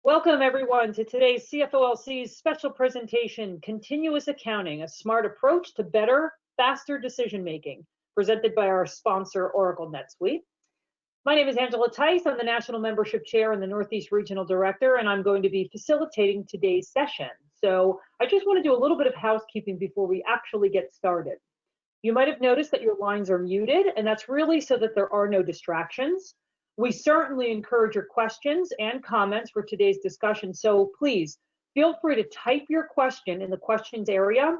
Welcome everyone to today's CFOLC's special presentation, Continuous Accounting, a Smart Approach to Better, Faster Decision Making, presented by our sponsor, Oracle NetSuite. My name is Angela Tice. I'm the National Membership Chair and the Northeast Regional Director, and I'm going to be facilitating today's session. So I just want to do a little bit of housekeeping before we actually get started. You might have noticed that your lines are muted, and that's really so that there are no distractions. We certainly encourage your questions and comments for today's discussion, so please feel free to type your question in the questions area,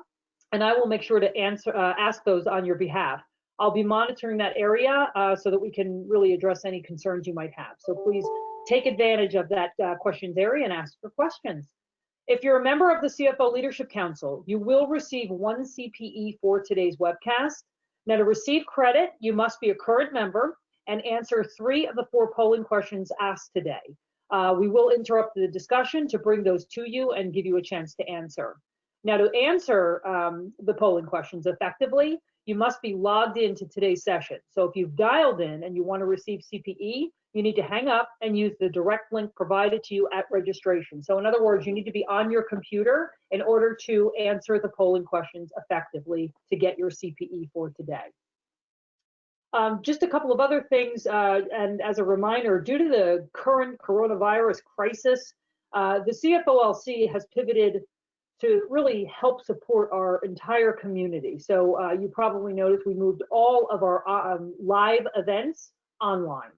and I will make sure to ask those on your behalf. I'll be monitoring that area so that we can really address any concerns you might have. So please take advantage of that questions area and ask for questions. If you're a member of the CFO Leadership Council, you will receive 1 CPE for today's webcast. Now, to receive credit, you must be a current member and answer 3 of the 4 polling questions asked today. We will interrupt the discussion to bring those to you and give you a chance to answer. Now, to answer the polling questions effectively, you must be logged into today's session. So if you've dialed in and you want to receive CPE, you need to hang up and use the direct link provided to you at registration. So in other words, you need to be on your computer in order to answer the polling questions effectively to get your CPE for today. Just a couple of other things, and as a reminder, due to the current coronavirus crisis, the CFOLC has pivoted to really help support our entire community. So you probably noticed we moved all of our live events online.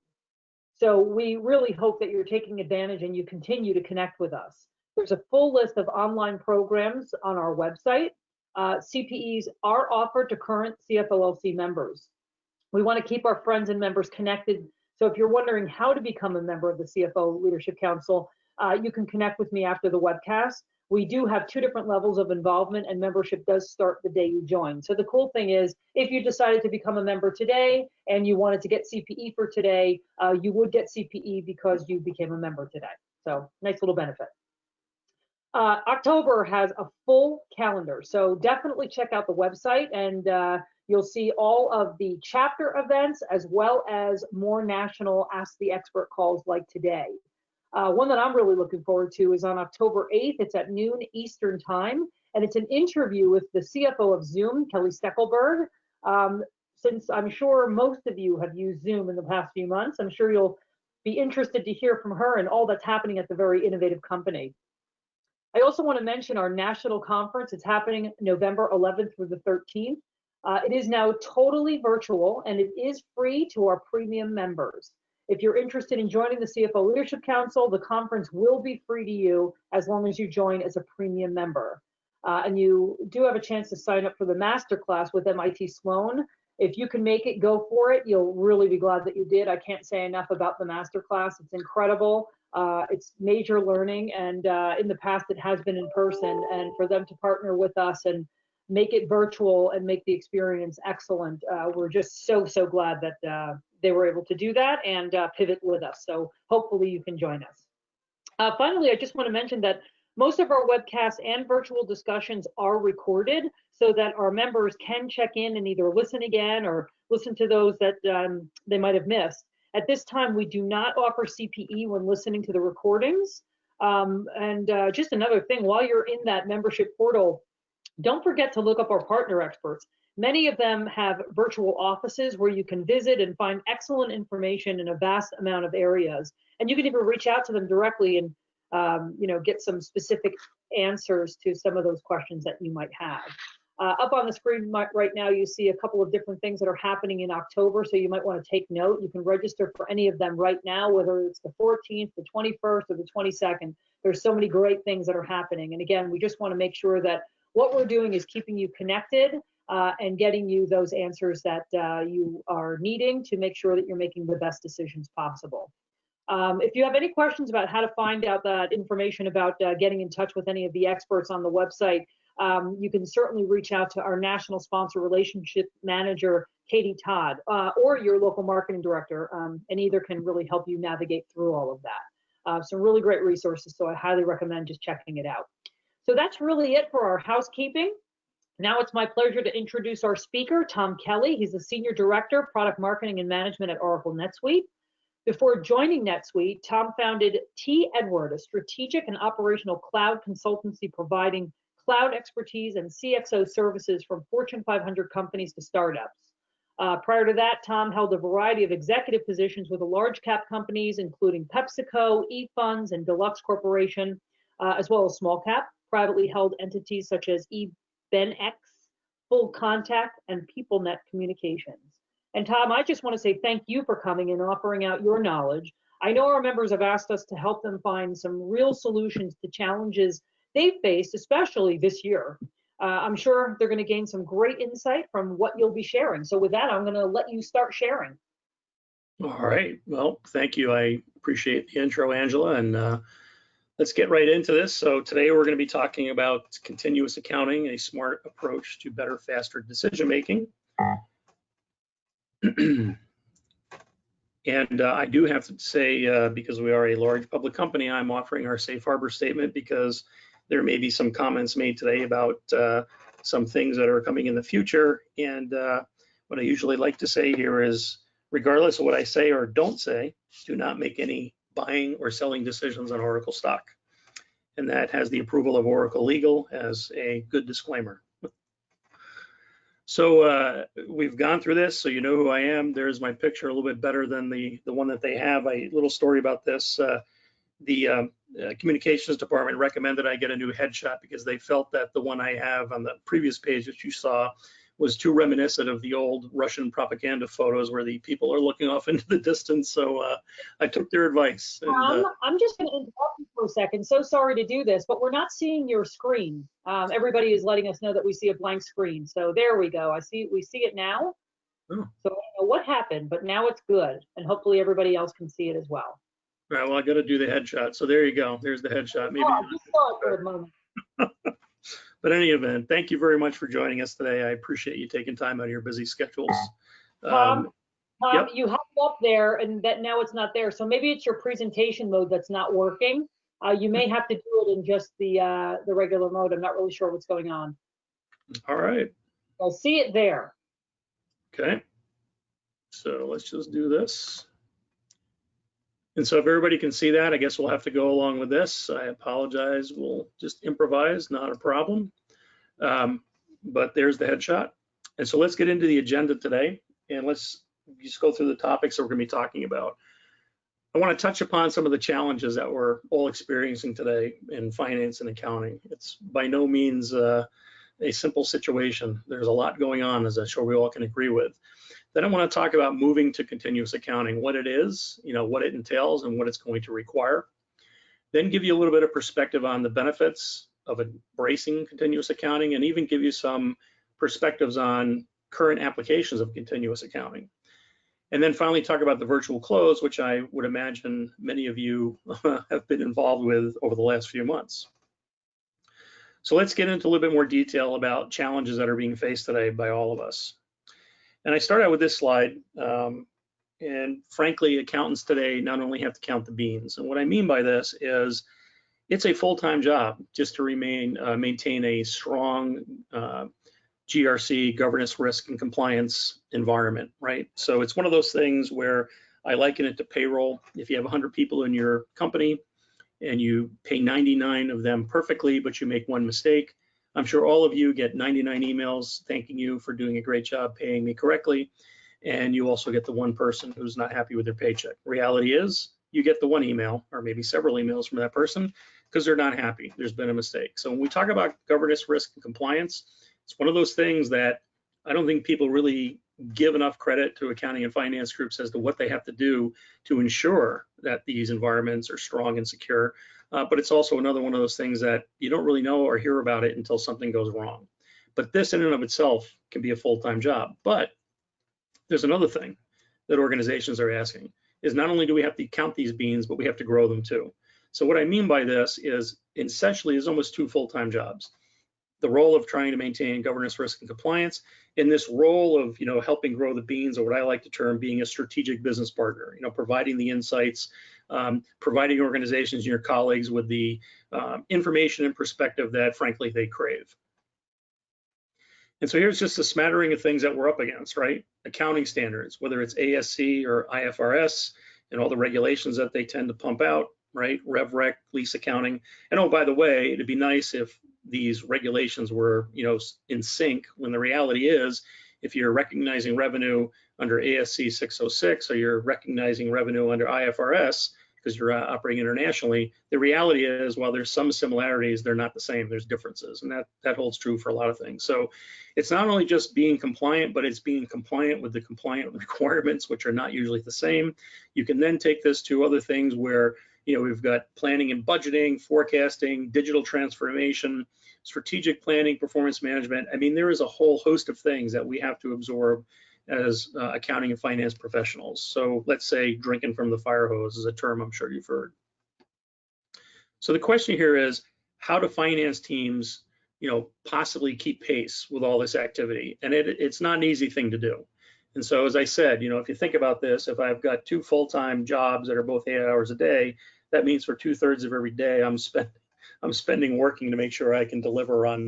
So we really hope that you're taking advantage and you continue to connect with us. There's a full list of online programs on our website. CPEs are offered to current CFOLC members. We want to keep our friends and members connected. So if you're wondering how to become a member of the CFO Leadership Council, you can connect with me after the webcast. We do have 2 different levels of involvement, and membership does start the day you join. So the cool thing is, if you decided to become a member today and you wanted to get CPE for today, you would get CPE because you became a member today. So nice little benefit. October has a full calendar, so definitely check out the website, and you'll see all of the chapter events as well as more national Ask the Expert calls like today. One that I'm really looking forward to is on October 8th. It's at noon Eastern time, and it's an interview with the CFO of Zoom, Kelly Steckelberg. Since I'm sure most of you have used Zoom in the past few months, I'm sure you'll be interested to hear from her and all that's happening at the very innovative company. I also want to mention our national conference. It's happening November 11th through the 13th. It is now totally virtual, and it is free to our premium members. If you're interested in joining the CFO Leadership Council, the conference will be free to you as long as you join as a premium member. And you do have a chance to sign up for the masterclass with MIT Sloan. If you can make it, go for it. You'll really be glad that you did. I can't say enough about the masterclass. It's incredible. It's major learning, and in the past it has been in person, and for them to partner with us and make it virtual and make the experience excellent, we're just so glad that they were able to do that and pivot with us. So hopefully you can join us. Finally, I just want to mention that most of our webcasts and virtual discussions are recorded so that our members can check in and either listen again or listen to those that they might have missed. At this time, we do not offer CPE when listening to the recordings. Just another thing, while you're in that membership portal, don't forget to look up our partner experts. Many of them have virtual offices where you can visit and find excellent information in a vast amount of areas. And you can even reach out to them directly and get some specific answers to some of those questions that you might have. Up on the screen right now, you see a couple of different things that are happening in October, so you might want to take note. You can register for any of them right now, whether it's the 14th, the 21st, or the 22nd. There's so many great things that are happening. And again, we just want to make sure that what we're doing is keeping you connected and getting you those answers that you are needing to make sure that you're making the best decisions possible. If you have any questions about how to find out that information about getting in touch with any of the experts on the website, you can certainly reach out to our National Sponsor Relationship Manager, Katie Todd, or your local marketing director, and either can really help you navigate through all of that. Some really great resources, so I highly recommend just checking it out. So that's really it for our housekeeping. Now it's my pleasure to introduce our speaker, Tom Kelly. He's the Senior Director, Product Marketing and Management at Oracle NetSuite. Before joining NetSuite, Tom founded T. Edward, a strategic and operational cloud consultancy providing cloud expertise and CXO services from Fortune 500 companies to startups. Prior to that, Tom held a variety of executive positions with large cap companies, including PepsiCo, eFunds, and Deluxe Corporation, as well as small cap, privately held entities such as eBenX, Full Contact, and PeopleNet Communications. And Tom, I just want to say thank you for coming and offering out your knowledge. I know our members have asked us to help them find some real solutions to challenges they've faced, especially this year. I'm sure they're going to gain some great insight from what you'll be sharing. So with that, I'm going to let you start sharing. All right. Well, thank you. I appreciate the intro, Angela, and let's get right into this. So today we're going to be talking about continuous accounting, a smart approach to better, faster decision making. And I do have to say, because we are a large public company, I'm offering our safe harbor statement because there may be some comments made today about some things that are coming in the future. And what I usually like to say here is, regardless of what I say or don't say, do not make any buying or selling decisions on Oracle stock. And that has the approval of Oracle Legal as a good disclaimer. So we've gone through this, so you know who I am. There's my picture, a little bit better than the one that they have. A little story about this. The communications department recommended I get a new headshot because they felt that the one I have on the previous page that you saw was too reminiscent of the old Russian propaganda photos where the people are looking off into the distance. So I took their advice. And, I'm just going to interrupt you for a second. So sorry to do this, but we're not seeing your screen. Everybody is letting us know that we see a blank screen. So there we go. We see it now. Oh. So I don't know what happened, but now it's good. And hopefully everybody else can see it as well. All right, well, I got to do the headshot. So there you go. There's the headshot. Maybe. I just saw it for a moment. But in any event, thank you very much for joining us today. I appreciate you taking time out of your busy schedules. Tom, yep. You have it up there, and that now it's not there. So maybe it's your presentation mode that's not working. You may have to do it in just the regular mode. I'm not really sure what's going on. All right. I'll see it there. Okay. So let's just do this. And so if everybody can see that, I guess we'll have to go along with this. I apologize. We'll just improvise, not a problem. But there's the headshot. And so let's get into the agenda today, and let's just go through the topics that we're going to be talking about. I want to touch upon some of the challenges that we're all experiencing today in finance and accounting. It's by no means a simple situation. There's a lot going on, as I'm sure we all can agree with. Then I want to talk about moving to continuous accounting, what it is, what it entails, and what it's going to require. Then give you a little bit of perspective on the benefits of embracing continuous accounting, and even give you some perspectives on current applications of continuous accounting. And then finally talk about the virtual close, which I would imagine many of you have been involved with over the last few months. So let's get into a little bit more detail about challenges that are being faced today by all of us. And I start out with this slide, and frankly, accountants today not only have to count the beans, and what I mean by this is it's a full-time job just to maintain a strong GRC, governance, risk, and compliance environment, right? So it's one of those things where I liken it to payroll. If you have 100 people in your company and you pay 99 of them perfectly, but you make one mistake, I'm sure all of you get 99 emails thanking you for doing a great job paying me correctly, and you also get the one person who's not happy with their paycheck. Reality is you get the one email or maybe several emails from that person because they're not happy. There's been a mistake. So when we talk about governance, risk, and compliance, it's one of those things that I don't think people really give enough credit to accounting and finance groups as to what they have to do to ensure that these environments are strong and secure. But it's also another one of those things that you don't really know or hear about it until something goes wrong. But this in and of itself can be a full-time job. But there's another thing that organizations are asking is not only do we have to count these beans, but we have to grow them too. So what I mean by this is essentially is almost two full-time jobs. The role of trying to maintain governance, risk, and compliance, in this role of helping grow the beans, or what I like to term being a strategic business partner, providing the insights, providing organizations and your colleagues with the information and perspective that frankly they crave. And so here's just a smattering of things that we're up against, right? Accounting standards, whether it's ASC or IFRS, and all the regulations that they tend to pump out, right? Rev rec, lease accounting. And oh, by the way, it'd be nice if these regulations were, in sync, when the reality is, if you're recognizing revenue under ASC 606 or you're recognizing revenue under IFRS, because you're operating internationally, the reality is, while there's some similarities, they're not the same. There's differences, and that holds true for a lot of things. So it's not only just being compliant, but it's being compliant with the compliant requirements, which are not usually the same. You can then take this to other things where, we've got planning and budgeting, forecasting, digital transformation, strategic planning, performance management. I mean, there is a whole host of things that we have to absorb as accounting and finance professionals. So let's say drinking from the fire hose is a term I'm sure you've heard. So the question here is, how do finance teams, possibly keep pace with all this activity? And it's not an easy thing to do. And so, as I said, if you think about this, if I've got 2 full-time jobs that are both 8 hours a day, that means for 2/3 of every day I'm spending working to make sure I can deliver on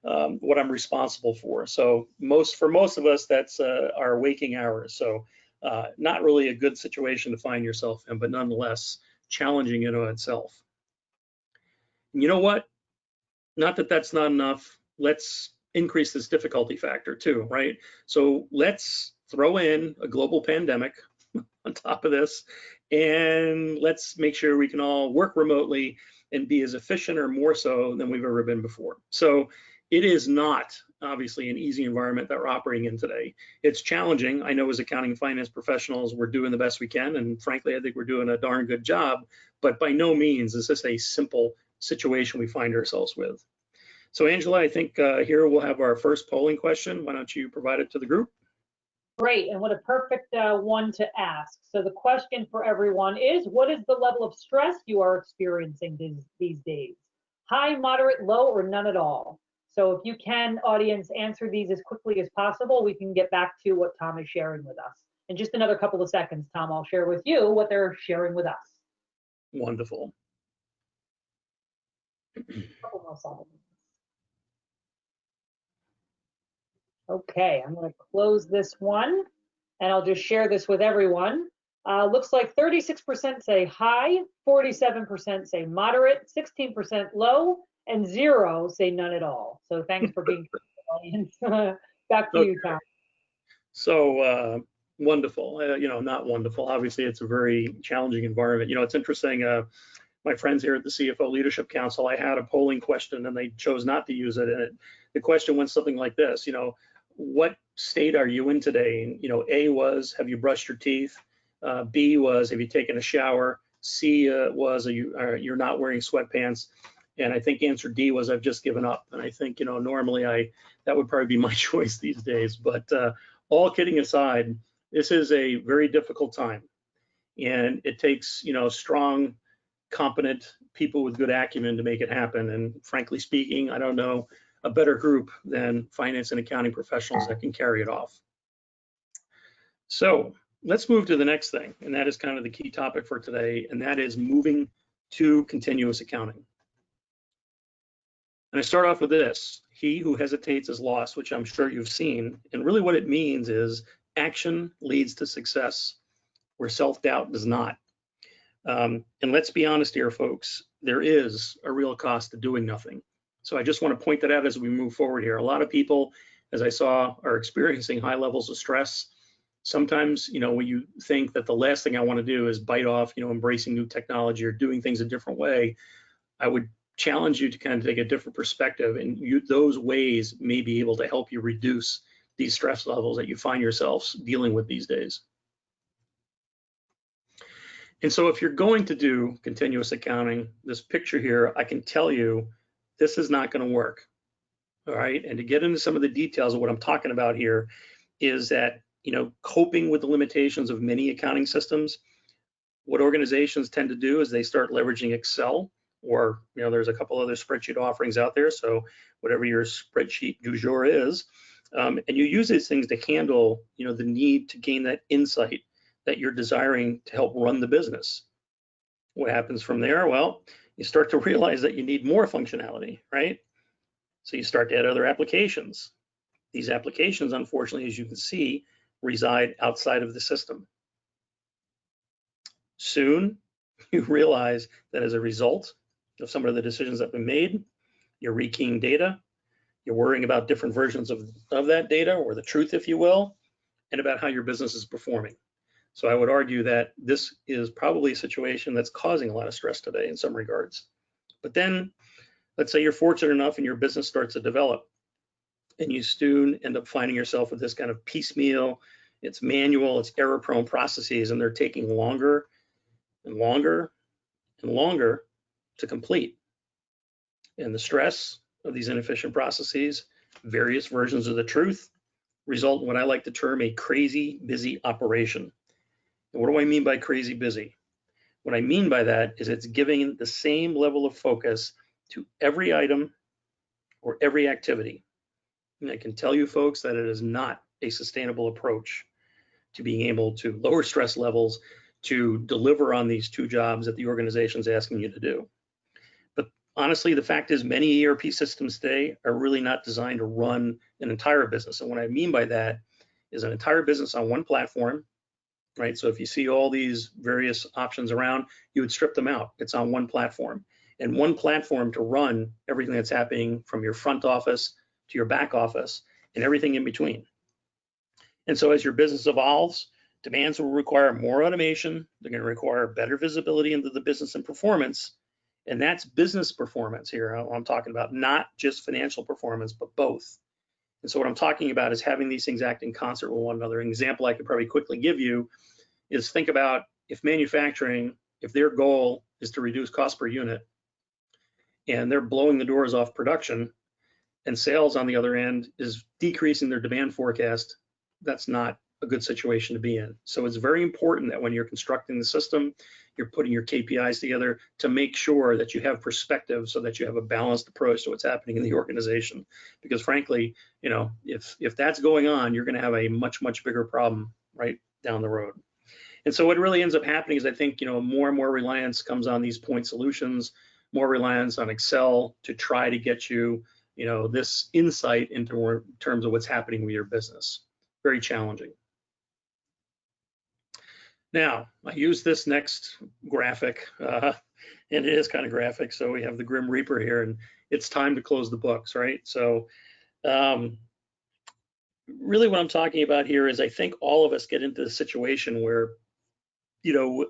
what I'm responsible for. So for most of us, that's our waking hours. So not really a good situation to find yourself in, but nonetheless challenging in itself. And you know what? Not that that's not enough. Let's increase this difficulty factor too, right? So let's throw in a global pandemic on top of this, and let's make sure we can all work remotely and be as efficient or more so than we've ever been before. So it is not obviously an easy environment that we're operating in today. It's challenging. I know as accounting and finance professionals, we're doing the best we can. And frankly, I think we're doing a darn good job, but by no means is this a simple situation we find ourselves with. So Angela, I think here we'll have our first polling question. Why don't you provide it to the group? Great, and what a perfect one to ask. So the question for everyone is, what is the level of stress you are experiencing these days? High, moderate, low, or none at all? So if you can, audience, answer these as quickly as possible, we can get back to what Tom is sharing with us. In just another couple of seconds, Tom, I'll share with you what they're sharing with us. Wonderful. Couple more seconds. Okay, I'm going to close this one, and I'll just share this with everyone. Looks like 36% say high, 47% say moderate, 16% low, and 0 say none at all. So thanks for being audience. Back to you, Tom. So wonderful. Not wonderful. Obviously, it's a very challenging environment. It's interesting. My friends here at the CFO Leadership Council, I had a polling question and they chose not to use it. And the question went something like this, what state are you in today? And, A was, have you brushed your teeth? B was, have you taken a shower? C was, you're not wearing sweatpants? And I think answer D was, I've just given up. And I think, normally that would probably be my choice these days. But all kidding aside, this is a very difficult time. And it takes, strong, competent people with good acumen to make it happen. And frankly speaking, I don't know a better group than finance and accounting professionals that can carry it off. So let's move to the next thing. And that is kind of the key topic for today. And that is moving to continuous accounting. And I start off with this: he who hesitates is lost, which I'm sure you've seen. And really what it means is action leads to success, where self-doubt does not. And let's be honest here, folks, there is a real cost to doing nothing. So I just want to point that out as we move forward here. A lot of people, as I saw, are experiencing high levels of stress. Sometimes, when you think that the last thing I want to do is bite off, embracing new technology or doing things a different way, I would challenge you to kind of take a different perspective, and those ways may be able to help you reduce these stress levels that you find yourselves dealing with these days. And so if you're going to do continuous accounting, this picture here, I can tell you this is not going to work. All right. And to get into some of the details of what I'm talking about here is that, coping with the limitations of many accounting systems, what organizations tend to do is they start leveraging Excel, or, there's a couple other spreadsheet offerings out there. So whatever your spreadsheet du jour is, and you use these things to handle, the need to gain that insight that you're desiring to help run the business. What happens from there? Well, you start to realize that you need more functionality, right? So you start to add other applications. These applications, unfortunately, as you can see, reside outside of the system. soon you realize that as a result of some of the decisions that have been made, you're rekeying data, you're worrying about different versions of that data, or the truth, if you will, and about how your business is performing. So I would argue that this is probably a situation that's causing a lot of stress today in some regards. But then let's say you're fortunate enough and your business starts to develop, and you soon end up finding yourself with this kind of piecemeal, it's manual, it's error-prone processes, and they're taking longer and longer and longer to complete. And the stress of these inefficient processes, various versions of the truth, result in what I like to term a crazy busy operation. And what do I mean by crazy busy? What I mean by that is it's giving the same level of focus to every item or every activity. And I can tell you folks that it is not a sustainable approach to being able to lower stress levels to deliver on these two jobs that the organization is asking you to do. But honestly, the fact is many ERP systems today are really not designed to run an entire business. And what I mean by that is an entire business on one platform, right? So if you see all these various options around, you would strip them out. It's on one platform, and one platform to run everything that's happening from your front office to your back office and everything in between. And so as your business evolves, demands will require more automation. They're going to require better visibility into the business and performance. And that's business performance here. I'm talking about not just financial performance, but both. And so what I'm talking about is having these things act in concert with one another. An example I could probably quickly give you is think about if manufacturing, if their goal is to reduce cost per unit and they're blowing the doors off production, and sales on the other end is decreasing their demand forecast, that's not a good situation to be in. So it's very important that when you're constructing the system, you're putting your KPIs together to make sure that you have perspective so that you have a balanced approach to what's happening in the organization. Because frankly, you know, if that's going on, you're going to have a much, much bigger problem right down the road. And so what really ends up happening is I think, you know, more and more reliance comes on these point solutions, more reliance on Excel to try to get you, you know, this insight into terms of what's happening with your business. Very challenging. Now, I use this next graphic, and it is kind of graphic. So we have the Grim Reaper here, and it's time to close the books, right? So really what I'm talking about here is I think all of us get into the situation where, you know,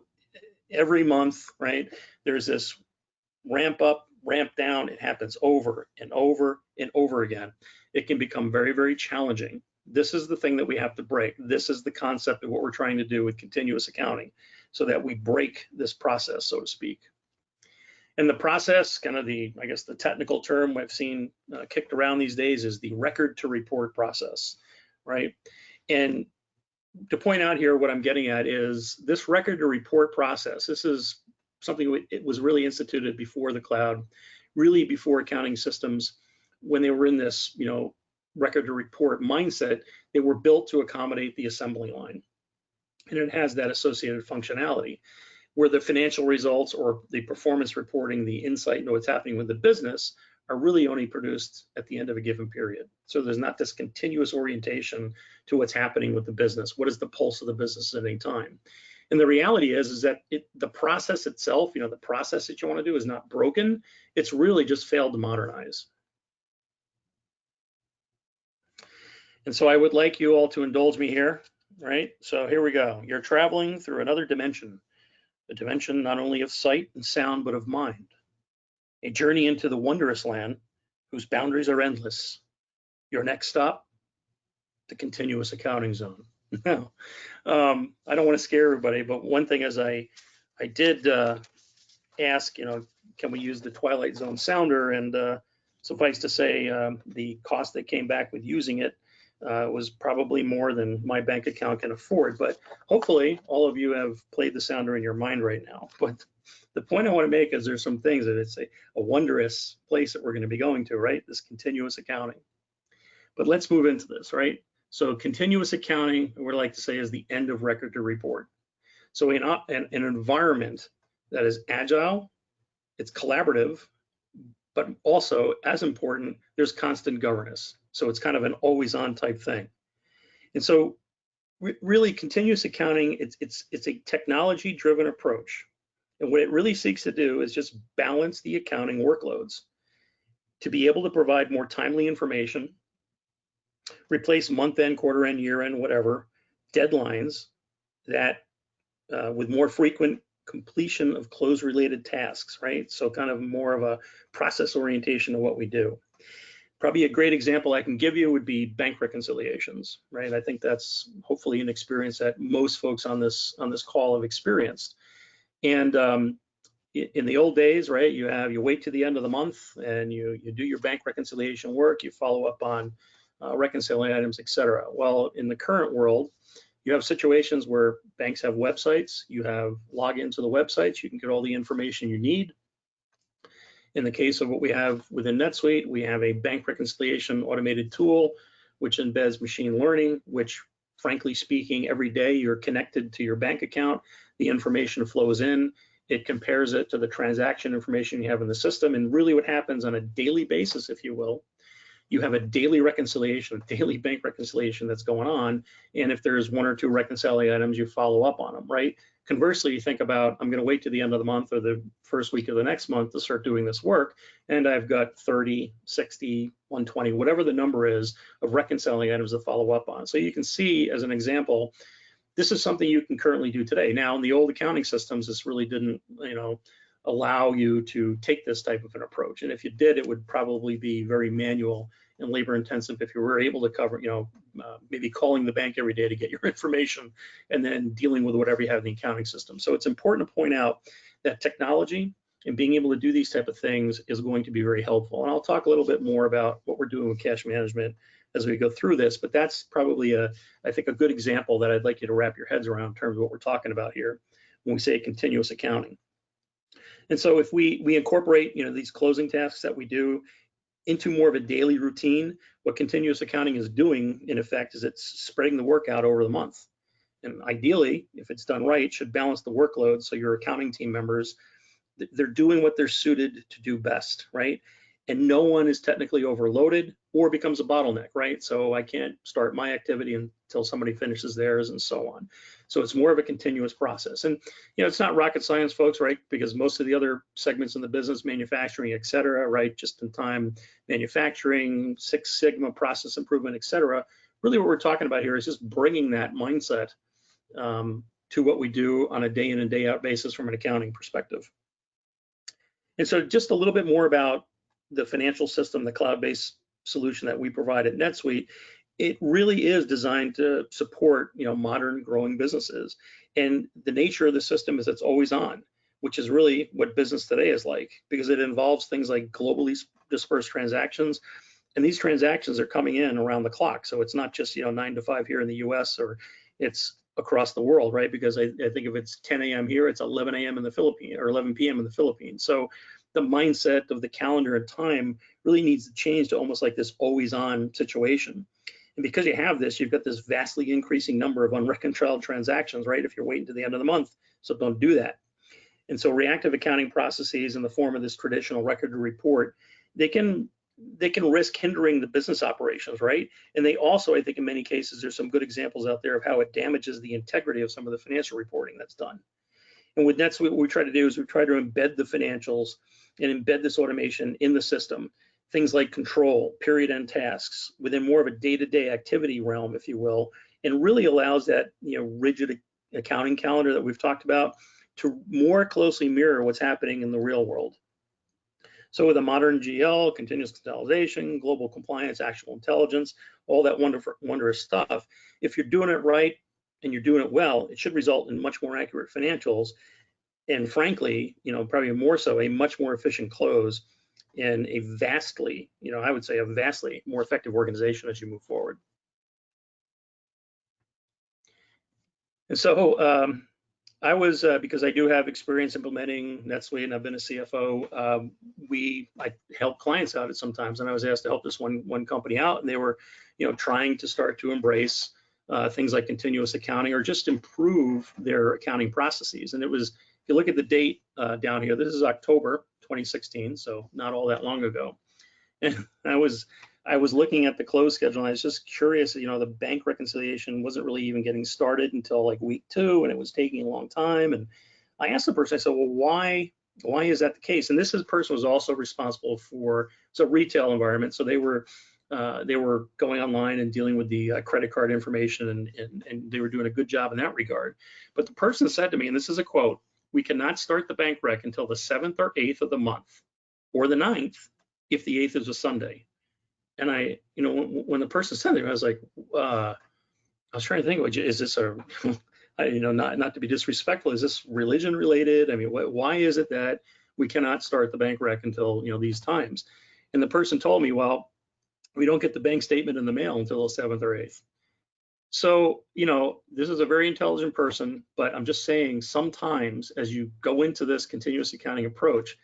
every month, right, there's this ramp up, ramp down. It happens over and over and over again. It can become very, very challenging. This is the thing that we have to break. This is the concept of what we're trying to do with continuous accounting, so that we break this process, so to speak. And the process, kind of the, I guess the technical term I've seen kicked around these days is the record to report process, right? And to point out here, what I'm getting at is this record to report process. This is something it was really instituted before the cloud, really before accounting systems, when they were in this, you know, record to report mindset. They were built to accommodate the assembly line, and it has that associated functionality where the financial results or the performance reporting, the insight into what's happening with the business are really only produced at the end of a given period. So there's not this continuous orientation to what's happening with the business. What is the pulse of the business at any time? And the reality is that the process itself, you know, the process that you want to do is not broken. It's really just failed to modernize. And so I would like you all to indulge me here, right? So here we go. You're traveling through another dimension, a dimension not only of sight and sound, but of mind. A journey into the wondrous land whose boundaries are endless. Your next stop, the continuous accounting zone. Now, I don't want to scare everybody, but one thing is I did ask, you know, can we use the Twilight Zone sounder? And suffice to say, the cost that came back with using it was probably more than my bank account can afford. But hopefully all of you have played the sounder in your mind right now. But the point I want to make is there's some things that it's a wondrous place that we're going to be going to, right? This continuous accounting. But let's move into this, right? So continuous accounting, what I like to say, is the end of record to report. So in an environment that is agile, it's collaborative, but also as important, there's constant governance. So it's kind of an always on type thing. And so really continuous accounting, it's a technology-driven approach. And what it really seeks to do is just balance the accounting workloads to be able to provide more timely information, replace month-end, quarter-end, year-end, whatever, deadlines that with more frequent completion of close-related tasks, right? So kind of more of a process orientation of what we do. Probably a great example I can give you would be bank reconciliations, right? I think that's hopefully an experience that most folks on this call have experienced. And in the old days, right, you wait to the end of the month and you do your bank reconciliation work, you follow up on reconciling items, et cetera. Well, in the current world, you have situations where banks have websites, you have login to the websites, you can get all the information you need. In the case of what we have within NetSuite, we have a bank reconciliation automated tool, which embeds machine learning, which frankly speaking, every day you're connected to your bank account, the information flows in, it compares it to the transaction information you have in the system. And really what happens on a daily basis, if you will, you have a daily reconciliation, a daily bank reconciliation that's going on. And if there's one or two reconciling items, you follow up on them, right? Conversely, you think about, I'm going to wait to the end of the month or the first week of the next month to start doing this work. And I've got 30, 60, 120, whatever the number is of reconciling items to follow up on. So you can see as an example, this is something you can currently do today. Now, in the old accounting systems, this really didn't, allow you to take this type of an approach. And if you did, it would probably be very manual and labor intensive if you were able to cover, maybe calling the bank every day to get your information and then dealing with whatever you have in the accounting system. So it's important to point out that technology and being able to do these type of things is going to be very helpful. And I'll talk a little bit more about what we're doing with cash management as we go through this, but that's probably I think a good example that I'd like you to wrap your heads around in terms of what we're talking about here when we say continuous accounting. And so if we incorporate, these closing tasks that we do into more of a daily routine, what continuous accounting is doing, in effect, is it's spreading the work out over the month. And ideally, if it's done right, should balance the workload so your accounting team members, they're doing what they're suited to do best, right? And no one is technically overloaded or becomes a bottleneck, right? So I can't start my activity until somebody finishes theirs and so on. So it's more of a continuous process. And, it's not rocket science, folks, right? Because most of the other segments in the business, manufacturing, et cetera, right? Just in time manufacturing, Six Sigma process improvement, et cetera. Really what we're talking about here is just bringing that mindset to what we do on a day in and day out basis from an accounting perspective. And so just a little bit more about the financial system, the cloud-based solution that we provide at NetSuite. It really is designed to support, modern growing businesses. And the nature of the system is it's always on, which is really what business today is like, because it involves things like globally dispersed transactions. And these transactions are coming in around the clock. So it's not just, 9 to 5 here in the US, or it's across the world, right? Because I think if it's 10 a.m. here, it's 11 a.m. in the Philippines, or 11 p.m. in the Philippines. So the mindset of the calendar and time really needs to change to almost like this always on situation. And because you have this, you've got this vastly increasing number of unreconciled transactions, right? If you're waiting to the end of the month, so don't do that. And so reactive accounting processes in the form of this traditional record to report, they can risk hindering the business operations, right? And they also, I think in many cases, there's some good examples out there of how it damages the integrity of some of the financial reporting that's done. And with NetSuite, what we try to do is we try to embed the financials and embed this automation in the system. Things like control, period end tasks within more of a day-to-day activity realm, if you will, and really allows that rigid accounting calendar that we've talked about to more closely mirror what's happening in the real world. So with a modern GL, continuous consolidation, global compliance, actual intelligence, all that wondrous stuff, if you're doing it right and you're doing it well, it should result in much more accurate financials. And frankly, probably more so, a much more efficient close and a vastly, I would say a vastly more effective organization as you move forward. And so I was, because I do have experience implementing NetSuite and I've been a CFO, I help clients out at sometimes, and I was asked to help this one company out, and they were, trying to start to embrace things like continuous accounting or just improve their accounting processes. And it was, if you look at the date down here, this is October 2016, so not all that long ago. And I was I was looking at the close schedule and I was just curious, the bank reconciliation wasn't really even getting started until like week 2, and it was taking a long time. And I asked the person, I said, well, why is that the case? And this person was also responsible for, it's a retail environment. So they were going online and dealing with the credit card information, and they were doing a good job in that regard. But the person said to me, and this is a quote, "We cannot start the bank rec until the 7th or 8th of the month, or the 9th if the 8th is a Sunday." And I, when the person said it, I was like, I was trying to think, is this a, not to be disrespectful, is this religion related? I mean, why is it that we cannot start the bank rec until, these times? And the person told me, well, we don't get the bank statement in the mail until the 7th or 8th. So, this is a very intelligent person, but I'm just saying sometimes as you go into this continuous accounting approach,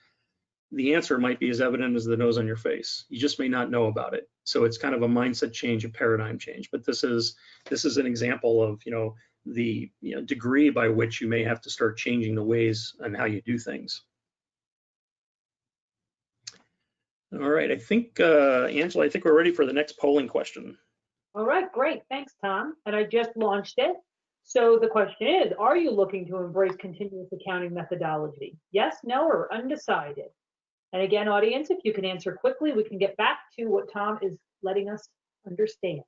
the answer might be as evident as the nose on your face. You just may not know about it. So it's kind of a mindset change, a paradigm change. But this is an example of, the degree by which you may have to start changing the ways and how you do things. All right, I think, Angela, I think we're ready for the next polling question. All right, great. Thanks, Tom. And I just launched it. So the question is, are you looking to embrace continuous accounting methodology? Yes, no, or undecided? And again, audience, if you can answer quickly, we can get back to what Tom is letting us understand.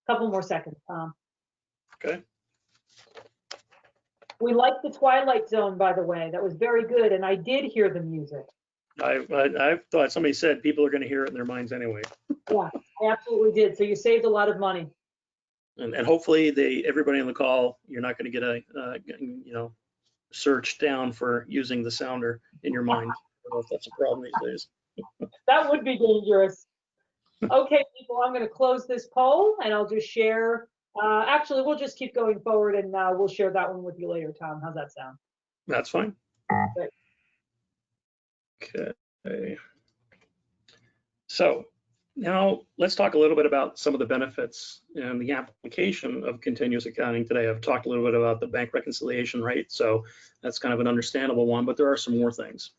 A couple more seconds, Tom. Okay. We like the Twilight Zone, by the way. That was very good, and I did hear the music. I thought somebody said people are going to hear it in their minds anyway. Yeah, I absolutely did. So you saved a lot of money. And hopefully everybody on the call, you're not going to get a search down for using the sounder in your mind. I don't know if that's a problem these days. That would be dangerous. Okay, people, I'm going to close this poll, and I'll just share. Actually, we'll just keep going forward, and we'll share that one with you later, Tom. How's that sound? That's fine. Great. Okay. So now let's talk a little bit about some of the benefits and the application of continuous accounting today. I've talked a little bit about the bank reconciliation rate, so that's kind of an understandable one, but there are some more things.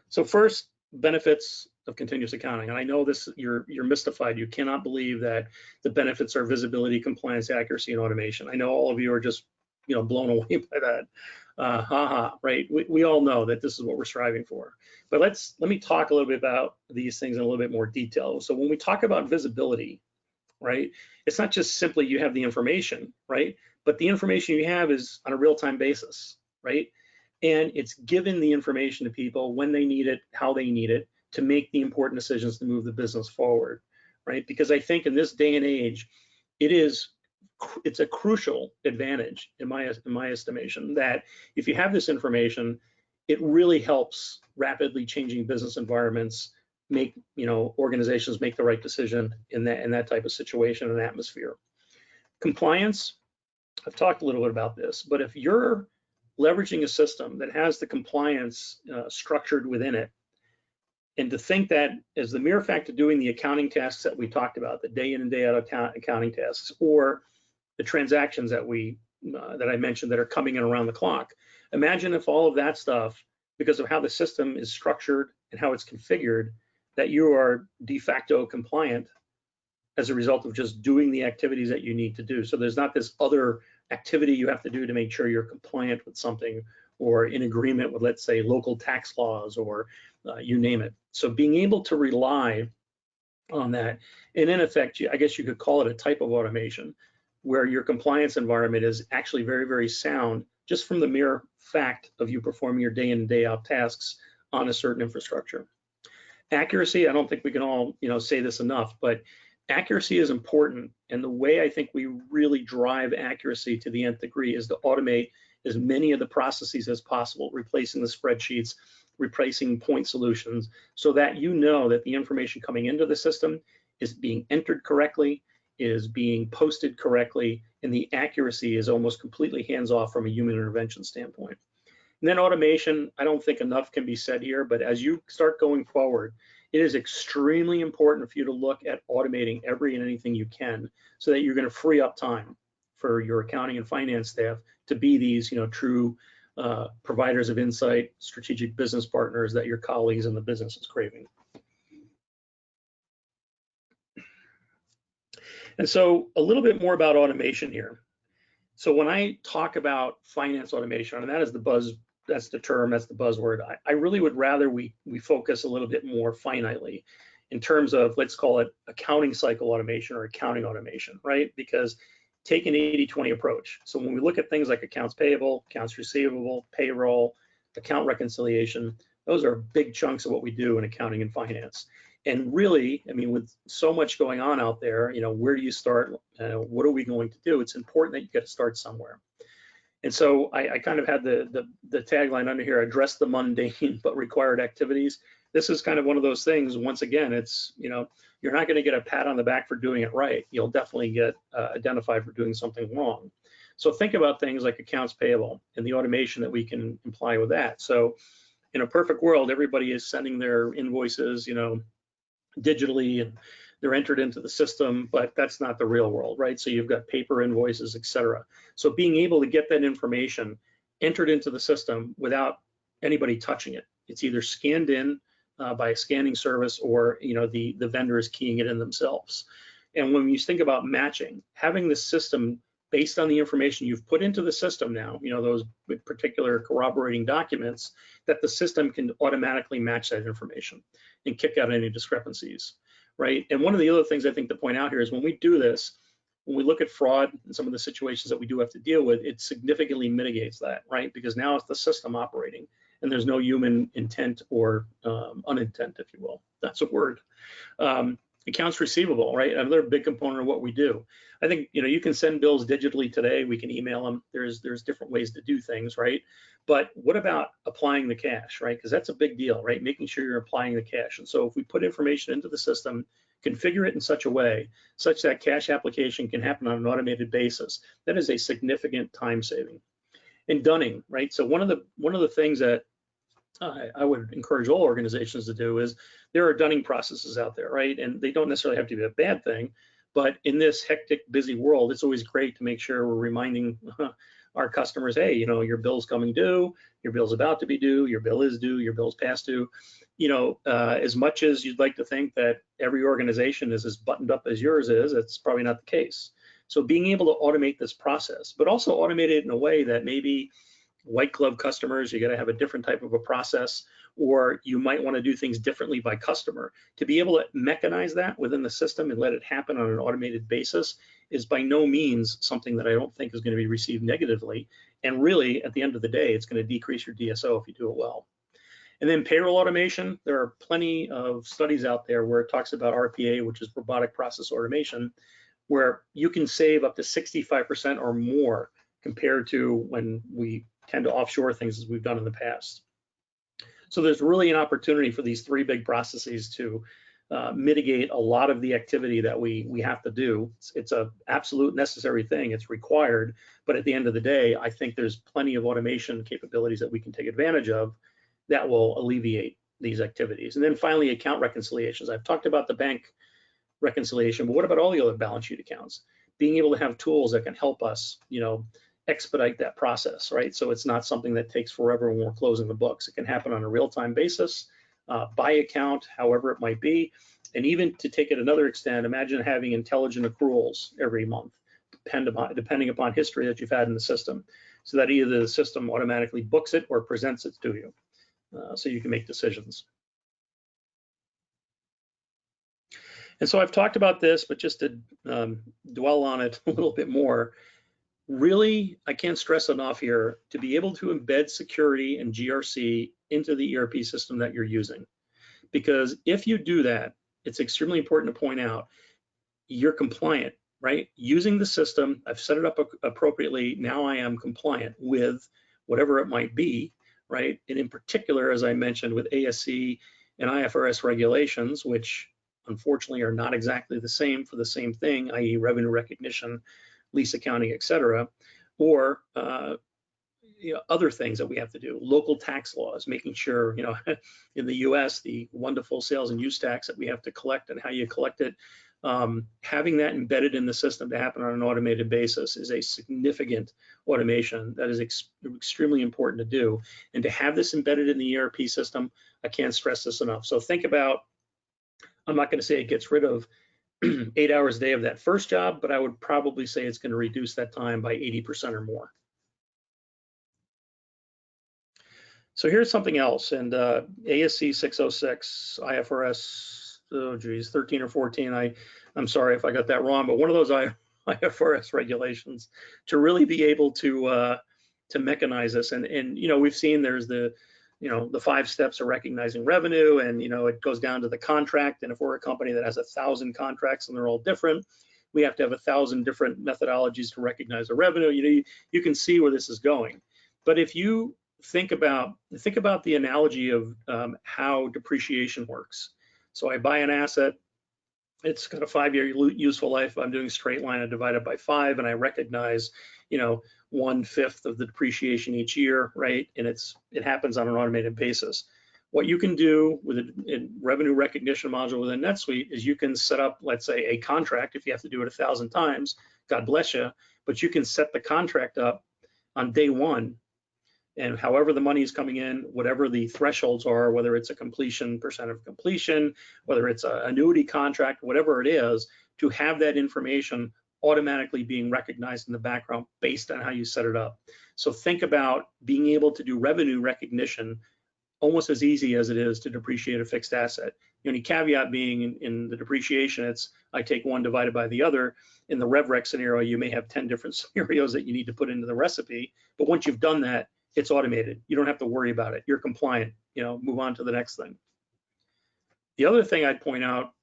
So first, benefits of continuous accounting. And I know this, you're mystified. You cannot believe that the benefits are visibility, compliance, accuracy, and automation. I know all of you are just, blown away by that. Right? We all know that this is what we're striving for. But let me talk a little bit about these things in a little bit more detail. So when we talk about visibility, right, it's not just simply you have the information, right? But the information you have is on a real-time basis, right? And it's given the information to people when they need it, how they need it, to make the important decisions to move the business forward, right? Because I think in this day and age, it's a crucial advantage in my estimation that if you have this information, it really helps rapidly changing business environments make organizations make the right decision in that type of situation and atmosphere. Compliance, I've talked a little bit about this, but if you're leveraging a system that has the compliance structured within it, and to think that as the mere fact of doing the accounting tasks that we talked about, the day in and day out accounting tasks, or the transactions that I mentioned that are coming in around the clock. Imagine if all of that stuff, because of how the system is structured and how it's configured, that you are de facto compliant as a result of just doing the activities that you need to do. So there's not this other activity you have to do to make sure you're compliant with something or in agreement with, let's say, local tax laws or you name it. So being able to rely on that, and in effect, I guess you could call it a type of automation, where your compliance environment is actually very, very sound just from the mere fact of you performing your day in and day out tasks on a certain infrastructure. Accuracy, I don't think we can all say this enough, but accuracy is important. And the way I think we really drive accuracy to the nth degree is to automate as many of the processes as possible, replacing the spreadsheets, replacing point solutions, so that that the information coming into the system is being entered correctly, is being posted correctly, and the accuracy is almost completely hands-off from a human intervention standpoint. And then automation, I don't think enough can be said here, but as you start going forward, it is extremely important for you to look at automating every and anything you can so that you're going to free up time for your accounting and finance staff to be these true providers of insight, strategic business partners that your colleagues in the business is craving. And so a little bit more about automation here. So when I talk about finance automation, and that is the buzz, that's the term, that's the buzzword, I really would rather we focus a little bit more finitely in terms of, let's call it accounting cycle automation or accounting automation, right? Because take an 80-20 approach. So when we look at things like accounts payable, accounts receivable, payroll, account reconciliation, those are big chunks of what we do in accounting and finance. And really, I mean, with so much going on out there, you know, where do you start? What are we going to do? It's important that you got to start somewhere. And so I kind of had the tagline under here: address the mundane but required activities. This is kind of one of those things. Once again, it's, you know, you're not going to get a pat on the back for doing it right. You'll definitely get identified for doing something wrong. So think about things like accounts payable and the automation that we can imply with that. So in a perfect world, everybody is sending their invoices, you know, digitally, and they're entered into the system, but that's not the real world, right? So you've got paper invoices, et cetera. So being able to get that information entered into the system without anybody touching it, it's either scanned in by a scanning service, or, you know, the vendor is keying it in themselves. And when you think about matching, having the system based on the information you've put into the system now, you know, those particular corroborating documents, that the system can automatically match that information and kick out any discrepancies, right? And one of the other things I think to point out here is when we do this, when we look at fraud and some of the situations that we do have to deal with, it significantly mitigates that, right? Because now it's the system operating and there's no human intent or unintent, if you will. That's a word. Accounts receivable, right? Another big component of what we do. I think, you know, you can send bills digitally today. We can email them. There's different ways to do things, right? But what about applying the cash, right? Because that's a big deal, right? Making sure you're applying the cash. And so if we put information into the system, configure it in such a way such that cash application can happen on an automated basis, that is a significant time saving. And dunning, right? So one of the things that I would encourage all organizations to do is, there are dunning processes out there, right? And they don't necessarily have to be a bad thing, but in this hectic, busy world, it's always great to make sure we're reminding our customers, hey, you know, your bill's coming due, your bill's about to be due, your bill is due, your bill's past due. You know, as much as you'd like to think that every organization is as buttoned up as yours is, it's probably not the case. So being able to automate this process, but also automate it in a way that maybe white glove customers, you got to have a different type of a process, or you might want to do things differently by customer. To be able to mechanize that within the system and let it happen on an automated basis is by no means something that I don't think is going to be received negatively. And really, at the end of the day, it's going to decrease your DSO if you do it well. And then payroll automation, there are plenty of studies out there where it talks about RPA, which is robotic process automation, where you can save up to 65% or more compared to when we tend to offshore things as we've done in the past. So there's really an opportunity for these three big processes to mitigate a lot of the activity that we have to do. It's an absolute necessary thing, it's required, but at the end of the day, I think there's plenty of automation capabilities that we can take advantage of that will alleviate these activities. And then finally, account reconciliations. I've talked about the bank reconciliation, but what about all the other balance sheet accounts? Being able to have tools that can help us, you know, expedite that process, right? So it's not something that takes forever when we're closing the books. It can happen on a real-time basis, by account, however it might be. And even to take it another extent, imagine having intelligent accruals every month, depending upon history that you've had in the system, so that either the system automatically books it or presents it to you, so you can make decisions. And so I've talked about this, but just to dwell on it a little bit more, really, I can't stress enough here to be able to embed security and GRC into the ERP system that you're using. Because if you do that, it's extremely important to point out, you're compliant, right? Using the system, I've set it up appropriately, now I am compliant with whatever it might be, right? And in particular, as I mentioned, with ASC and IFRS regulations, which unfortunately are not exactly the same for the same thing, i.e. revenue recognition, lease accounting, et cetera, or you know, other things that we have to do, local tax laws, making sure, you know, in the US, the wonderful sales and use tax that we have to collect and how you collect it, having that embedded in the system to happen on an automated basis is a significant automation that is extremely important to do. And to have this embedded in the ERP system, I can't stress this enough. So think about, I'm not going to say it gets rid of 8 hours a day of that first job, but I would probably say it's going to reduce that time by 80% or more. So here's something else, and ASC 606, IFRS, oh geez, 13 or 14. I'm sorry if I got that wrong, but one of those IFRS regulations to really be able to mechanize this, and you know, we've seen there's the, you know, the 5 steps of recognizing revenue, and you know, it goes down to the contract, and if we're a company that has 1,000 contracts and they're all different, we have to have 1,000 different methodologies to recognize the revenue. You know, you can see where this is going, but if you think about the analogy of how depreciation works. So I buy an asset, it's got a 5-year useful life. I'm doing straight line and divided by 5, and I recognize, you know, 1/5 of the depreciation each year, right? And it happens on an automated basis. What you can do with a revenue recognition module within NetSuite is you can set up, let's say, a contract. If you have to do it 1,000 times, God bless you, but you can set the contract up on day 1. And however the money is coming in, whatever the thresholds are, whether it's a completion, percent of completion, whether it's an annuity contract, whatever it is, to have that information automatically being recognized in the background based on how you set it up. So think about being able to do revenue recognition almost as easy as it is to depreciate a fixed asset. The only caveat being in the depreciation, it's I take one divided by the other. In the RevRec scenario, you may have 10 different scenarios that you need to put into the recipe, but once you've done that, it's automated. You don't have to worry about it. You're compliant, you know, move on to the next thing. The other thing I'd point out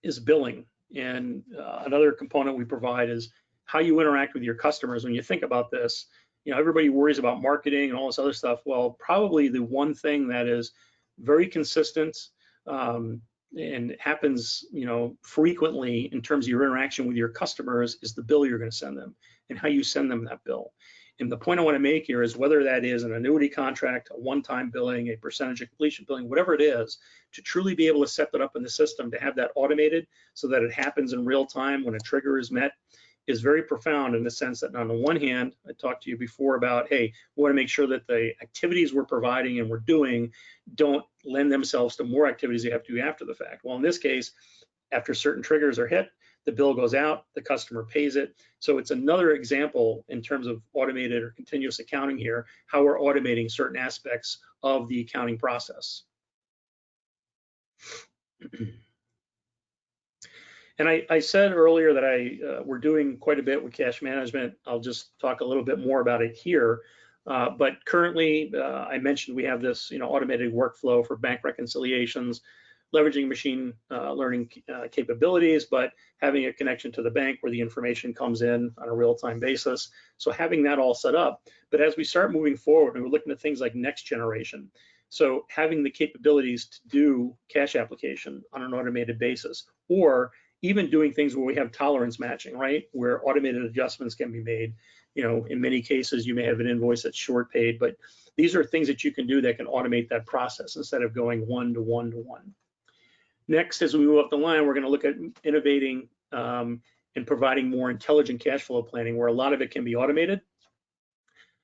is billing. And another component we provide is how you interact with your customers. When you think about this, you know, everybody worries about marketing and all this other stuff. Well, probably the one thing that is very consistent and happens, you know, frequently in terms of your interaction with your customers is the bill you're going to send them and how you send them that bill. And the point I want to make here is whether that is an annuity contract, a one-time billing, a percentage of completion billing, whatever it is, to truly be able to set that up in the system, to have that automated so that it happens in real time when a trigger is met, is very profound in the sense that on the one hand, I talked to you before about, hey, we want to make sure that the activities we're providing and we're doing don't lend themselves to more activities they have to do after the fact. Well, in this case, after certain triggers are hit, the bill goes out, the customer pays it. So it's another example in terms of automated or continuous accounting here, how we're automating certain aspects of the accounting process. And I said earlier that we're doing quite a bit with cash management. I'll just talk a little bit more about it here. But currently, I mentioned we have this, you know, automated workflow for bank reconciliations, leveraging machine learning capabilities, but having a connection to the bank where the information comes in on a real-time basis. So having that all set up. But as we start moving forward, and we're looking at things like next generation, so having the capabilities to do cash application on an automated basis, or even doing things where we have tolerance matching, right? Where automated adjustments can be made. You know, in many cases, you may have an invoice that's short paid, but these are things that you can do that can automate that process instead of going one to one to one. Next, as we move up the line, we're going to look at innovating and providing more intelligent cash flow planning, where a lot of it can be automated.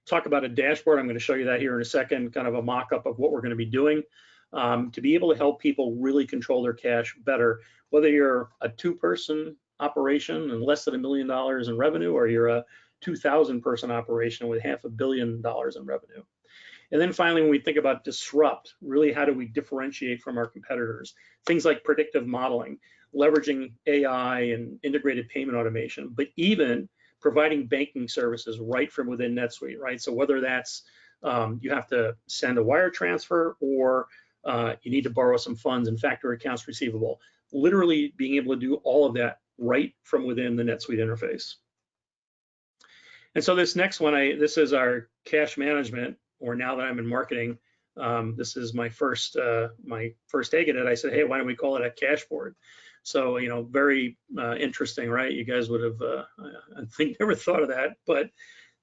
Talk about a dashboard. I'm going to show you that here in a second, kind of a mock-up of what we're going to be doing to be able to help people really control their cash better, whether you're a 2-person operation and less than $1 million in revenue, or you're a 2,000-person operation with $500 million in revenue. And then finally, when we think about disrupt, really how do we differentiate from our competitors? Things like predictive modeling, leveraging AI and integrated payment automation, but even providing banking services right from within NetSuite, right? So whether that's you have to send a wire transfer or you need to borrow some funds and factor accounts receivable, literally being able to do all of that right from within the NetSuite interface. And so this next one, this is our cash management, or now that I'm in marketing, this is my first take at it. I said, hey, why don't we call it a cash board? So, you know, very interesting, right? You guys would have, I think, never thought of that. But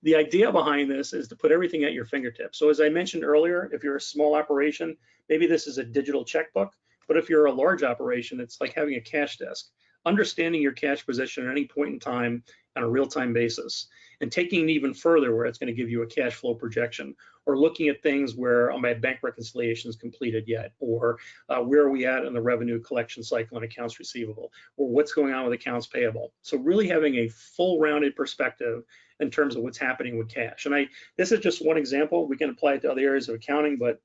the idea behind this is to put everything at your fingertips. So as I mentioned earlier, if you're a small operation, maybe this is a digital checkbook. But if you're a large operation, it's like having a cash desk. Understanding your cash position at any point in time on a real-time basis, and taking it even further where it's going to give you a cash flow projection, or looking at things where my bank reconciliation is completed yet, or where are we at in the revenue collection cycle and accounts receivable, or what's going on with accounts payable. So really having a full rounded perspective in terms of what's happening with cash. And this is just one example. We can apply it to other areas of accounting, but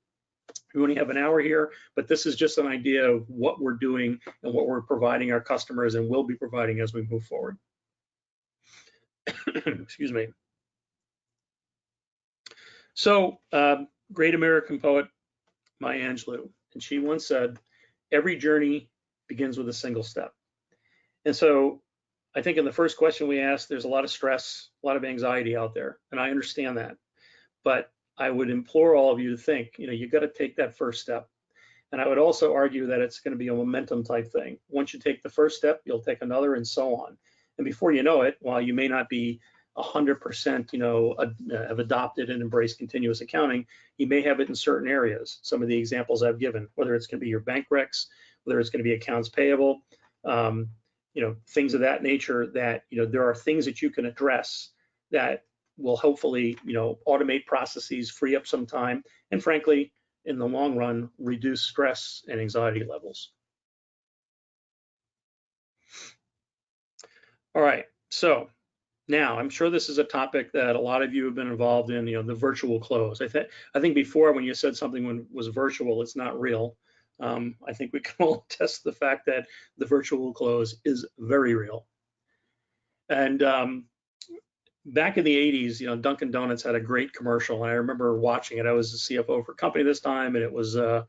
we only have an hour here, but this is just an idea of what we're doing and what we're providing our customers and will be providing as we move forward. Excuse me. So, great American poet Maya Angelou, and she once said, every journey begins with a single step. And so I think in the first question we asked, there's a lot of stress, a lot of anxiety out there, and I understand that. But I would implore all of you to think, you got to take that first step. And I would also argue that it's going to be a momentum type thing. Once you take the first step, you'll take another and so on. And before you know it, while you may not be 100%, have adopted and embraced continuous accounting, you may have it in certain areas. Some of the examples I've given, whether it's going to be your bank recs, whether it's going to be accounts payable, things of that nature that, there are things that you can address that will hopefully, automate processes, free up some time, and frankly, in the long run, reduce stress and anxiety levels. All right, so now I'm sure this is a topic that a lot of you have been involved in, the virtual close. I think before when you said something was virtual, it's not real. I think we can all attest the fact that the virtual close is very real. And back in the 80s, Dunkin' Donuts had a great commercial, and I remember watching it. I was the CFO for a company this time, and it was a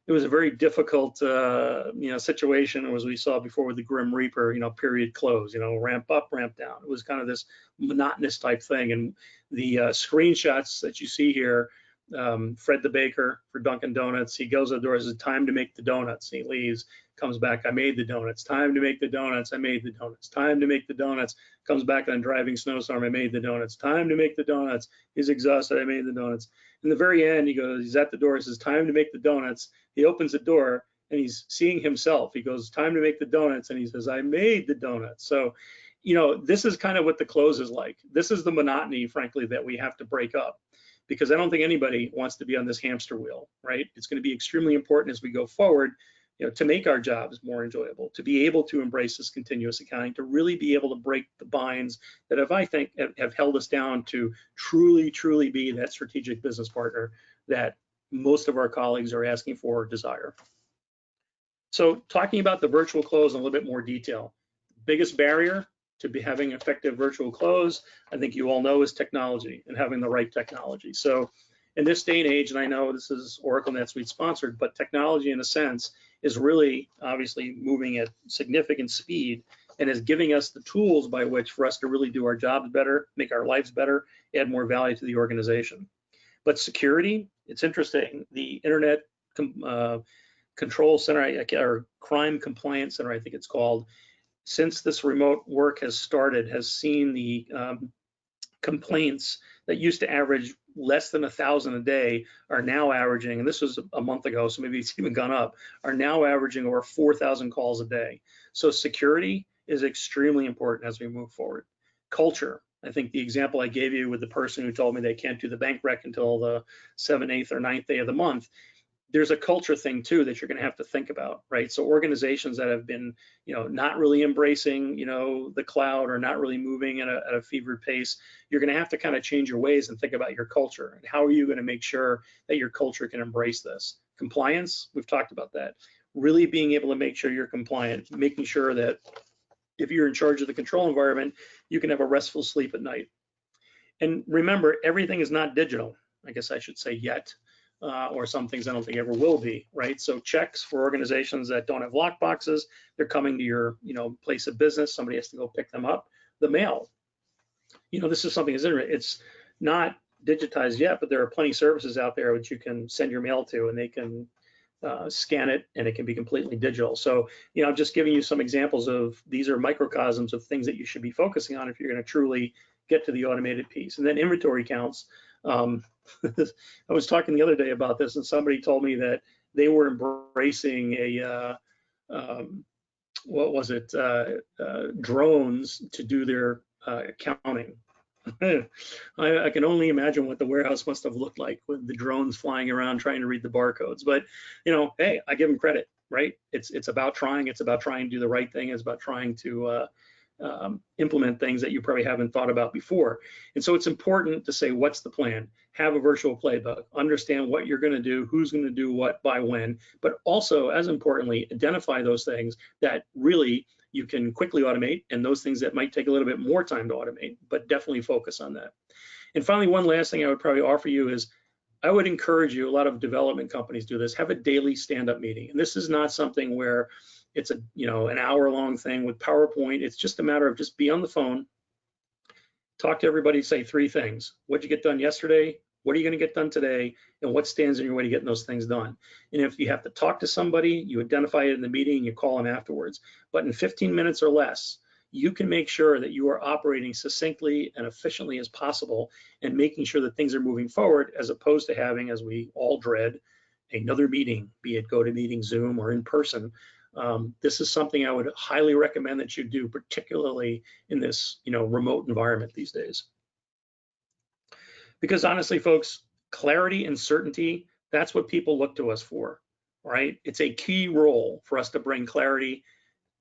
very difficult, situation, as we saw before with the Grim Reaper, period close, ramp up, ramp down. It was kind of this monotonous type thing. And the screenshots that you see here, Fred the baker for Dunkin' Donuts, he goes to the door, says, time to make the donuts. He leaves, comes back, I made the donuts. Time to make the donuts, I made the donuts. Time to make the donuts, comes back on a driving snowstorm, I made the donuts. Time to make the donuts, he's exhausted, I made the donuts. In the very end, he's at the door, he says, time to make the donuts. He opens the door and he's seeing himself. He goes, time to make the donuts. And he says, I made the donuts. So, this is kind of what the close is like. This is the monotony, frankly, that we have to break up, because I don't think anybody wants to be on this hamster wheel, right? It's going to be extremely important as we go forward, to make our jobs more enjoyable, to be able to embrace this continuous accounting, to really be able to break the binds that have held us down to truly be that strategic business partner that most of our colleagues are asking for or desire. So talking about the virtual close in a little bit more detail, biggest barrier to be having effective virtual close, I think you all know, is technology and having the right technology. So in this day and age, and I know this is Oracle NetSuite sponsored, but technology in a sense is really obviously moving at significant speed and is giving us the tools by which for us to really do our jobs better, make our lives better, add more value to the organization. But security, it's interesting. The Internet Control Center, or Crime Compliance Center, I think it's called, since this remote work has started, has seen the complaints that used to average less than 1,000 a day are now averaging, and this was a month ago, so maybe it's even gone up, are now averaging over 4,000 calls a day. So security is extremely important as we move forward. Culture, I think the example I gave you with the person who told me they can't do the bank rec until the 7th, 8th, or 9th day of the month, there's a culture thing too that you're going to have to think about, right? So organizations that have been, not really embracing, the cloud, or not really moving at a fevered pace, you're going to have to kind of change your ways and think about your culture and how are you going to make sure that your culture can embrace this. Compliance, we've talked about that. Really being able to make sure you're compliant, making sure that if you're in charge of the control environment, you can have a restful sleep at night. And remember, everything is not digital. I guess I should say yet. Or some things I don't think ever will be, right? So checks for organizations that don't have lock boxes, they're coming to your, place of business. Somebody has to go pick them up. The mail, this is something it's not digitized yet, but there are plenty of services out there which you can send your mail to, and they can scan it, and it can be completely digital. So, I'm just giving you some examples of, these are microcosms of things that you should be focusing on if you're going to truly get to the automated piece. And then inventory counts. I was talking the other day about this, and somebody told me that they were embracing drones to do their accounting. I can only imagine what the warehouse must have looked like with the drones flying around trying to read the barcodes. But hey, I give them credit, right? It's about trying. It's about trying to do the right thing. It's about trying to implement things that you probably haven't thought about before. And so it's important to say, what's the plan? Have a virtual playbook, understand what you're going to do, who's going to do what by when, but also, as importantly, identify those things that really you can quickly automate and those things that might take a little bit more time to automate, but definitely focus on that. And finally, one last thing I would probably offer you is I would encourage you, a lot of development companies do this, have a daily stand-up meeting. And this is not something where it's an hour-long thing with PowerPoint. It's just a matter of just be on the phone, talk to everybody, say 3 things. What'd you get done yesterday? What are you going to get done today? And what stands in your way to getting those things done? And if you have to talk to somebody, you identify it in the meeting and you call them afterwards. But in 15 minutes or less, you can make sure that you are operating succinctly and efficiently as possible and making sure that things are moving forward, as opposed to having, as we all dread, another meeting, be it GoToMeeting, Zoom, or in person. This is something I would highly recommend that you do, particularly in this remote environment these days. Because honestly, folks, clarity and certainty, that's what people look to us for, right? It's a key role for us to bring clarity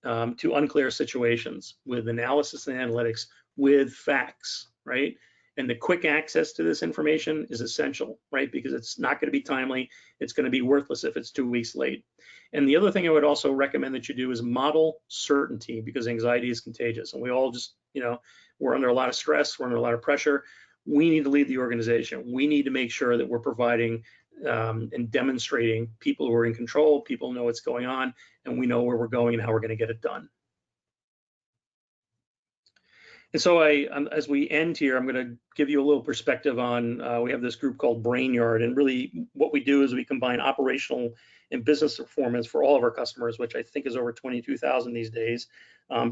to unclear situations with analysis and analytics, with facts, right? And the quick access to this information is essential, right? Because it's not going to be timely. It's going to be worthless if it's 2 weeks late. And the other thing I would also recommend that you do is model certainty, because anxiety is contagious. And we all just, we're under a lot of stress. We're under a lot of pressure. We need to lead the organization. We need to make sure that we're providing and demonstrating people who are in control, people know what's going on, and we know where we're going and how we're going to get it done. And so as we end here, I'm going to give you a little perspective on, we have this group called Brainyard, and really what we do is we combine operational and business performance for all of our customers, which I think is over 22,000 these days,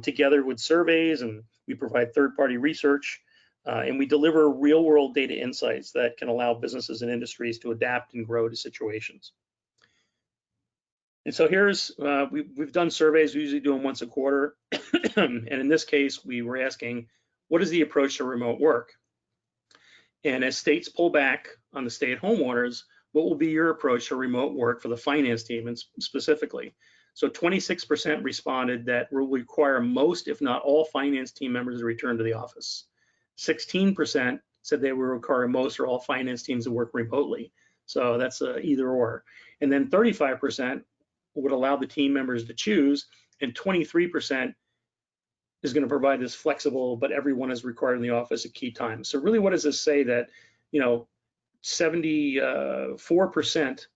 together with surveys, and we provide third-party research, and we deliver real-world data insights that can allow businesses and industries to adapt and grow to situations. And so here's, we've done surveys, we usually do them once a quarter. And in this case, we were asking, what is the approach to remote work? And as states pull back on the stay-at-home orders, what will be your approach to remote work for the finance team and specifically? So 26% responded that will require most, if not all, finance team members to return to the office. 16% said they will require most or all finance teams to work remotely. So that's either or. And then 35% would allow the team members to choose, and 23% is going to provide this flexible, but everyone is required in the office at key times. So really, what does this say? That 74%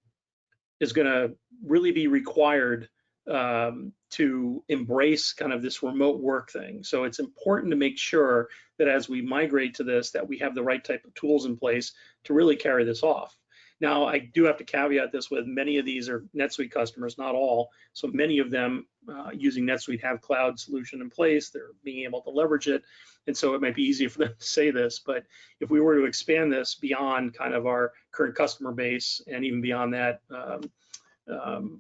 is going to really be required to embrace kind of this remote work thing. So it's important to make sure that as we migrate to this, that we have the right type of tools in place to really carry this off. Now, I do have to caveat this with many of these are NetSuite customers, not all. So many of them using NetSuite have cloud solution in place. They're being able to leverage it. And so it might be easier for them to say this, but if we were to expand this beyond kind of our current customer base and even beyond that,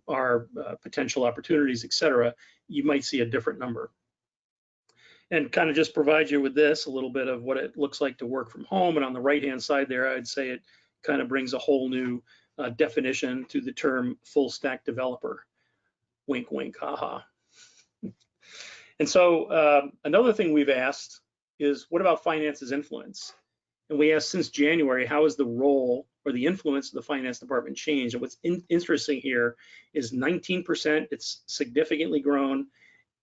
our potential opportunities, et cetera, you might see a different number. And kind of just provide you with this, a little bit of what it looks like to work from home. And on the right-hand side there, I'd say it kind of brings a whole new definition to the term full stack developer. Wink, wink, haha. And so another thing we've asked is, what about finance's influence? And we asked since January, how has the role or the influence of the finance department changed? And what's interesting here is 19%, it's significantly grown,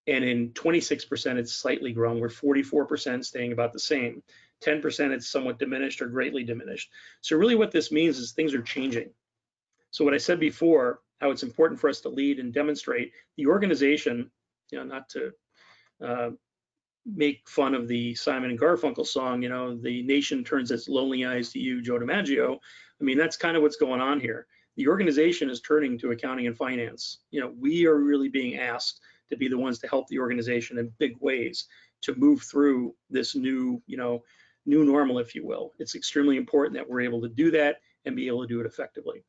and in 26%, it's slightly grown, where 44% staying about the same. 10% it's somewhat diminished or greatly diminished. So really what this means is things are changing. So what I said before, how it's important for us to lead and demonstrate the organization, not to make fun of the Simon and Garfunkel song, the nation turns its lonely eyes to you, Joe DiMaggio. I mean, that's kind of what's going on here. The organization is turning to accounting and finance. We are really being asked to be the ones to help the organization in big ways to move through this new normal, if you will. It's extremely important that we're able to do that and be able to do it effectively.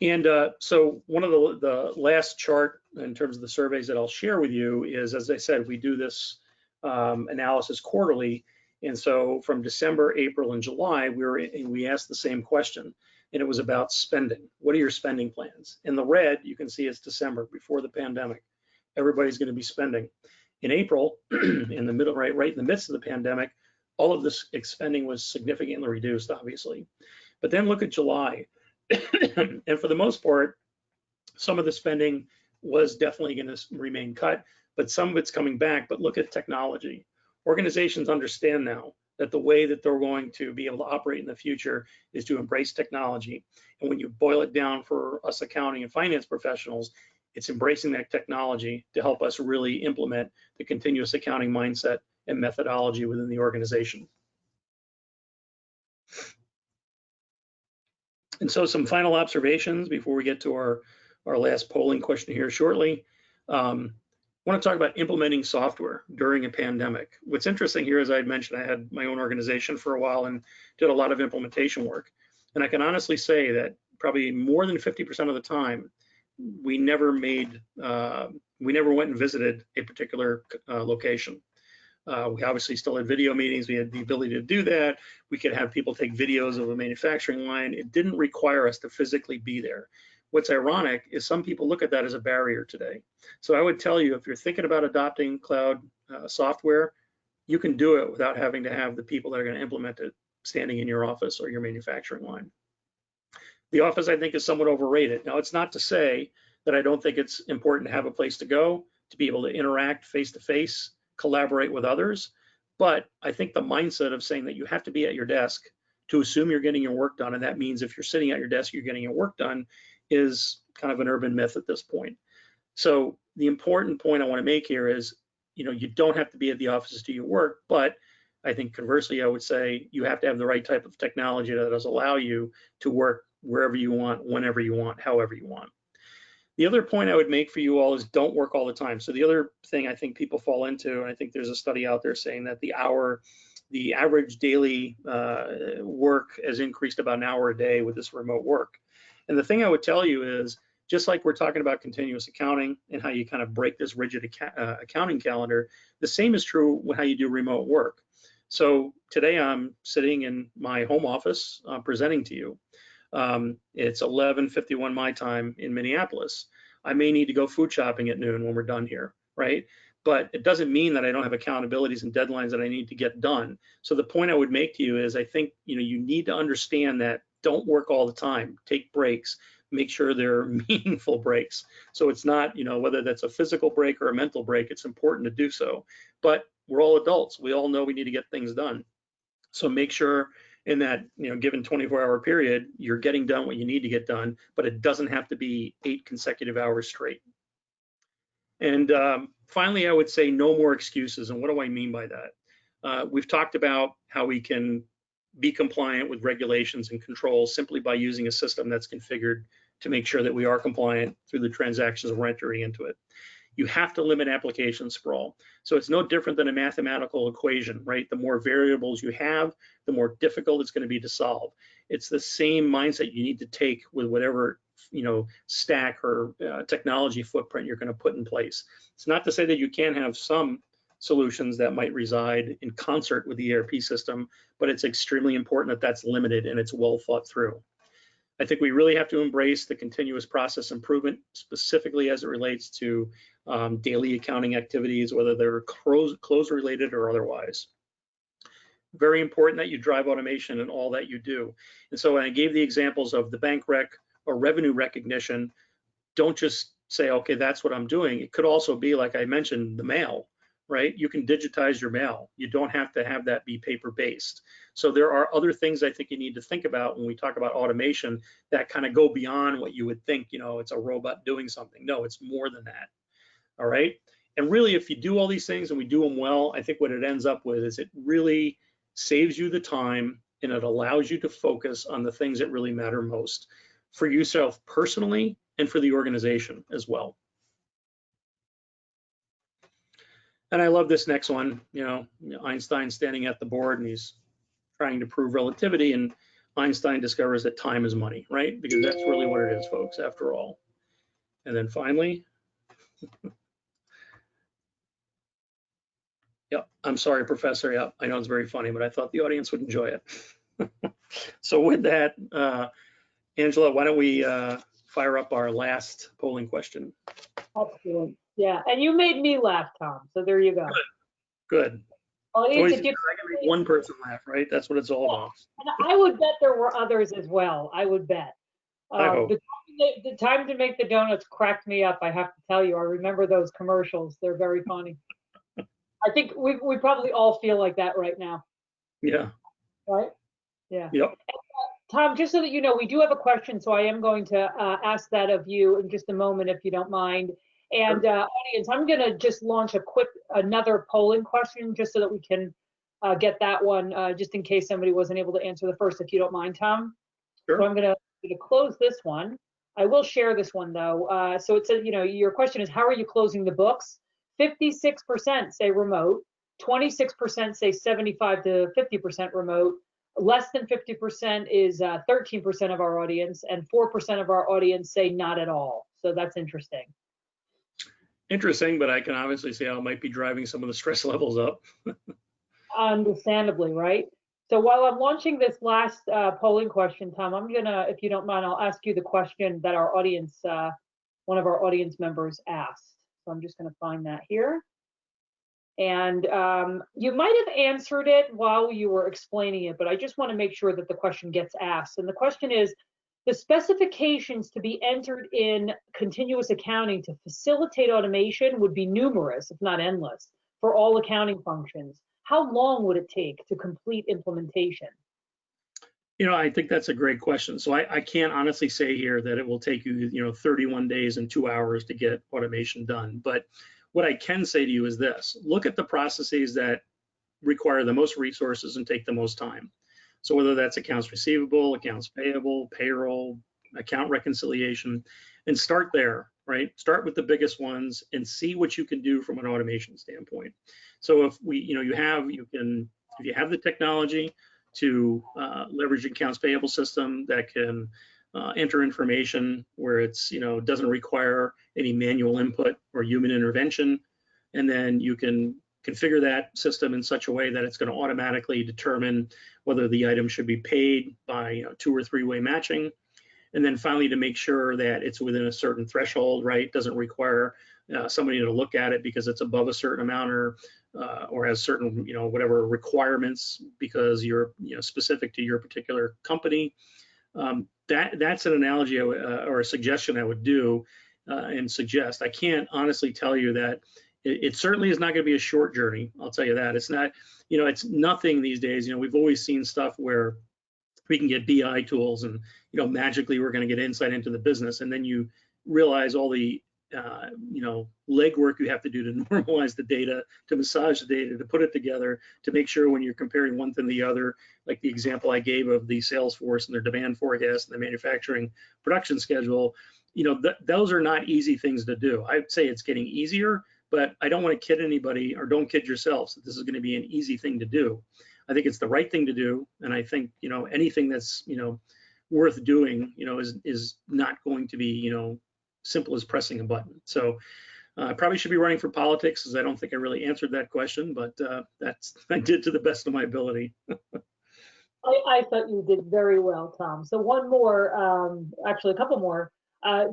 And so one of the last chart in terms of the surveys that I'll share with you is, as I said, we do this analysis quarterly, And so from December, April, and July, we asked the same question, and it was about spending. What are your spending plans? In the red, you can see it's December, before the pandemic. Everybody's going to be spending. In April, in the middle, right in the midst of the pandemic, all of this spending was significantly reduced, obviously. But then look at July, and for the most part, some of the spending was definitely going to remain cut, but some of it's coming back. But look at technology. Organizations understand now that the way that they're going to be able to operate in the future is to embrace technology. And when you boil it down for us accounting and finance professionals, it's embracing that technology to help us really implement the continuous accounting mindset and methodology within the organization. And so some final observations before we get to our last polling question here shortly. I want to talk about implementing software during a pandemic. What's interesting here, as I had mentioned, I had my own organization for a while and did a lot of implementation work. And I can honestly say that probably more than 50% of the time, we never went and visited a particular location. We obviously still had video meetings. We had the ability to do that. We could have people take videos of a manufacturing line. It didn't require us to physically be there. What's ironic is some people look at that as a barrier today. So I would tell you, if you're thinking about adopting cloud software, you can do it without having to have the people that are going to implement it standing in your office or your manufacturing line. The office, I think, is somewhat overrated. Now, it's not to say that I don't think it's important to have a place to go, to be able to interact face-to-face, collaborate with others. But I think the mindset of saying that you have to be at your desk to assume you're getting your work done, and that means if you're sitting at your desk, you're getting your work done, is kind of an urban myth at this point. So the important point I want to make here is, you don't have to be at the office to do your work, but I think conversely, I would say you have to have the right type of technology that does allow you to work wherever you want, whenever you want, however you want. The other point I would make for you all is don't work all the time. So the other thing I think people fall into, and I think there's a study out there saying that the average daily work has increased about an hour a day with this remote work. And the thing I would tell you is, just like we're talking about continuous accounting and how you kind of break this rigid accounting calendar, the same is true with how you do remote work. So today I'm sitting in my home office presenting to you. It's 11:51 my time in Minneapolis. I may need to go food shopping at noon when we're done here, right? But it doesn't mean that I don't have accountabilities and deadlines that I need to get done. So the point I would make to you is, I think you need to understand that don't work all the time. Take breaks. Make sure they're meaningful breaks. So it's not, whether that's a physical break or a mental break, it's important to do so. But we're all adults. We all know we need to get things done. So make sure in that given 24-hour period, you're getting done what you need to get done, but it doesn't have to be 8 consecutive hours straight. And finally, I would say no more excuses. And what do I mean by that? We've talked about how we can be compliant with regulations and controls simply by using a system that's configured to make sure that we are compliant through the transactions we're entering into it. You have to limit application sprawl. So it's no different than a mathematical equation, right? The more variables you have, the more difficult it's going to be to solve. It's the same mindset you need to take with whatever stack or technology footprint you're going to put in place. It's not to say that you can't have some solutions that might reside in concert with the ERP system, but it's extremely important that that's limited and it's well thought through. I think we really have to embrace the continuous process improvement, specifically as it relates to daily accounting activities, whether they're close related or otherwise. Very important that you drive automation in all that you do. And so when I gave the examples of the bank rec or revenue recognition, don't just say, okay, that's what I'm doing. It could also be, like I mentioned, the mail, right? You can digitize your mail. You don't have to have that be paper-based. So there are other things I think you need to think about when we talk about automation that kind of go beyond what you would think, it's a robot doing something. No, it's more than that, all right? And really, if you do all these things and we do them well, I think what it ends up with is it really saves you the time and it allows you to focus on the things that really matter most for yourself personally and for the organization as well. And I love this next one, Einstein standing at the board and he's trying to prove relativity, and Einstein discovers that time is money, right? Because that's really what it is, folks, after all. And then finally, Yep. I'm sorry, Professor. Yep. I know it's very funny, but I thought the audience would enjoy it. So with that, Angela, why don't we fire up our last polling question? Excellent. Yeah, and you made me laugh, Tom. So there you go. Good. Audience, Always, I can make one person laugh, right? That's what it's all about. and I would bet there were others as well. I would bet. I hope. The time to make the donuts cracked me up. I have to tell you. I remember those commercials. They're very funny. I think we probably all feel like that right now, Yeah. right? Yeah. Yep. Tom, just so that you know, we do have a question, so I am going to ask that of you in just a moment, if you don't mind. And audience, I'm going to just launch another polling question, just so that we can get that one, just in case somebody wasn't able to answer the first, if you don't mind, Tom. Sure. So I'm going to close this one. I will share this one though. So it says, your question is, how are you closing the books? 56% say remote, 26% say 75 to 50% remote. Less than 50% is 13% of our audience, and 4% of our audience say not at all. So that's interesting. Interesting, but I can obviously see how it might be driving some of the stress levels up. Understandably, right? So while I'm launching this last polling question, Tom, I'm gonna, if you don't mind, I'll ask you the question that our audience, one of our audience members asked. So I'm just gonna find that here. And you might have answered it while you were explaining it, but I just want to make sure that the question gets asked. And the question is, the specifications to be entered in continuous accounting to facilitate automation would be numerous, if not endless, for all accounting functions. How long would it take to complete implementation? I think that's a great question. So I can't honestly say here that it will take you, 31 days and 2 hours to get automation done. But what I can say to you is this: look at the processes that require the most resources and take the most time. So whether that's accounts receivable, accounts payable, payroll, account reconciliation, and start there, right? Start with the biggest ones and see what you can do from an automation standpoint. So if you have the technology to leverage accounts payable system that can enter information where it's, doesn't require any manual input or human intervention, and then you can configure that system in such a way that it's going to automatically determine whether the item should be paid by 2 or 3-way matching. And then finally, to make sure that it's within a certain threshold, right? Doesn't require somebody to look at it because it's above a certain amount or has certain, whatever requirements because you're, specific to your particular company. That's an analogy or a suggestion I would do and suggest. I can't honestly tell you that it certainly is not going to be a short journey. I'll tell you that. It's not, it's nothing these days. We've always seen stuff where we can get BI tools and, magically we're going to get insight into the business. And then you realize all the, legwork you have to do to normalize the data, to massage the data, to put it together, to make sure when you're comparing one thing to the other, like the example I gave of the Salesforce and their demand forecast and the manufacturing production schedule, those are not easy things to do. I'd say it's getting easier, but I don't want to kid anybody, or don't kid yourselves that this is going to be an easy thing to do. I think it's the right thing to do. And I think, anything that's, worth doing, is not going to be, simple as pressing a button. So I probably should be running for politics, because I don't think I really answered that question, but I did to the best of my ability. I thought you did very well, Tom. So one more, actually a couple more.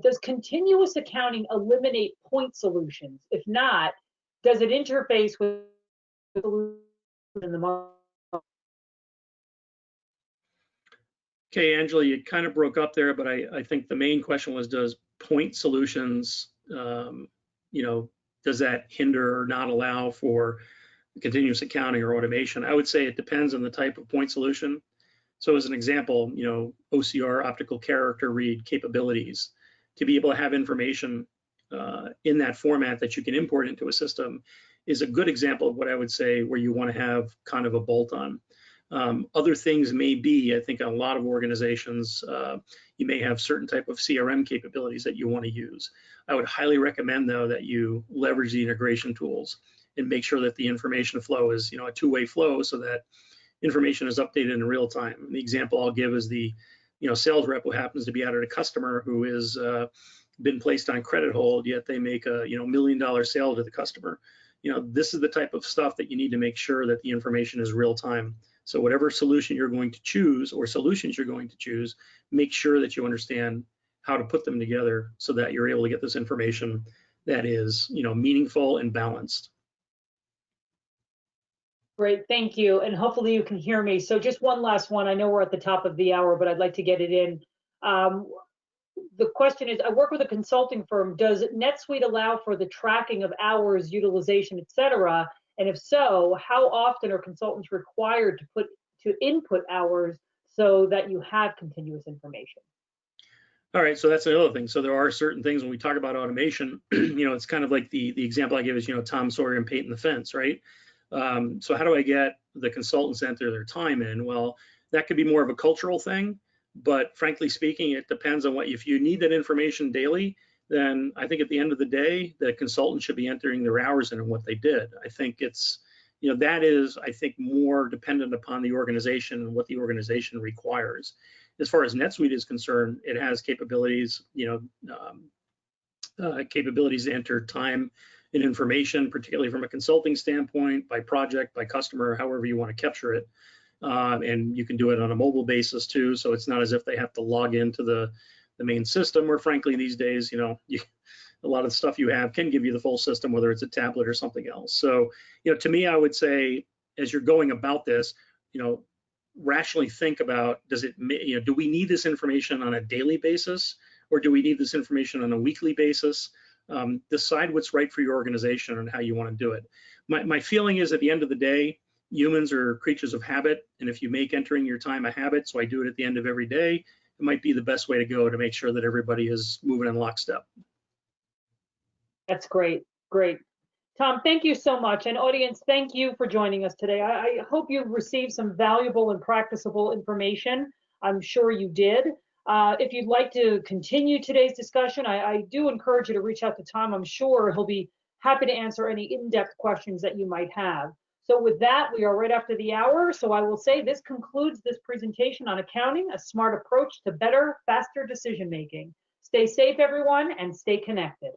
Does continuous accounting eliminate point solutions? If not, does it interface with in the market? Okay, Angela, you kind of broke up there, but I think the main question was, does point solutions, does that hinder or not allow for continuous accounting or automation? I would say it depends on the type of point solution. So as an example, OCR, optical character read capabilities, to be able to have information in that format that you can import into a system is a good example of what I would say where you want to have kind of a bolt-on. Other things may be, I think, a lot of organizations, you may have certain type of CRM capabilities that you want to use. I would highly recommend, though, that you leverage the integration tools and make sure that the information flow is, a two-way flow, so that information is updated in real time. And the example I'll give is the, sales rep who happens to be out at a customer who is been placed on credit hold, yet they make a $1 million sale to the customer. this is the type of stuff that you need to make sure that the information is real time. So whatever solution you're going to choose or solutions you're going to choose, make sure that you understand how to put them together so that you're able to get this information that is, meaningful and balanced. Great, thank you. And hopefully you can hear me. So just one last one. I know we're at the top of the hour, but I'd like to get it in. The question is, I work with a consulting firm. Does NetSuite allow for the tracking of hours, utilization, et cetera? And if so, how often are consultants required to input hours so that you have continuous information? All right, so that's another thing. So there are certain things when we talk about automation, it's kind of like the example I give is, Tom Sawyer and painting the fence, right? So how do I get the consultants to enter their time in? Well, that could be more of a cultural thing, but frankly speaking, it depends on if you need that information daily, then I think at the end of the day, the consultant should be entering their hours in and what they did. I think it's, that is, I think, more dependent upon the organization and what the organization requires. As far as NetSuite is concerned, it has capabilities, capabilities to enter time and information, particularly from a consulting standpoint, by project, by customer, however you want to capture it. And you can do it on a mobile basis too. So it's not as if they have to log into the main system, or frankly, these days, a lot of the stuff you have can give you the full system, whether it's a tablet or something else. So, to me, I would say, as you're going about this, rationally think about, do we need this information on a daily basis, or do we need this information on a weekly basis? Decide what's right for your organization and how you want to do it. My feeling is, at the end of the day, humans are creatures of habit, and if you make entering your time a habit, so I do it at the end of every day, it might be the best way to go to make sure that everybody is moving in lockstep. That's great, great. Tom, thank you so much. And audience, thank you for joining us today. I hope you've received some valuable and practicable information. I'm sure you did. If you'd like to continue today's discussion, I do encourage you to reach out to Tom. I'm sure he'll be happy to answer any in-depth questions that you might have. So with that, we are right after the hour. So I will say this concludes this presentation on accounting, a smart approach to better, faster decision-making. Stay safe, everyone, and stay connected.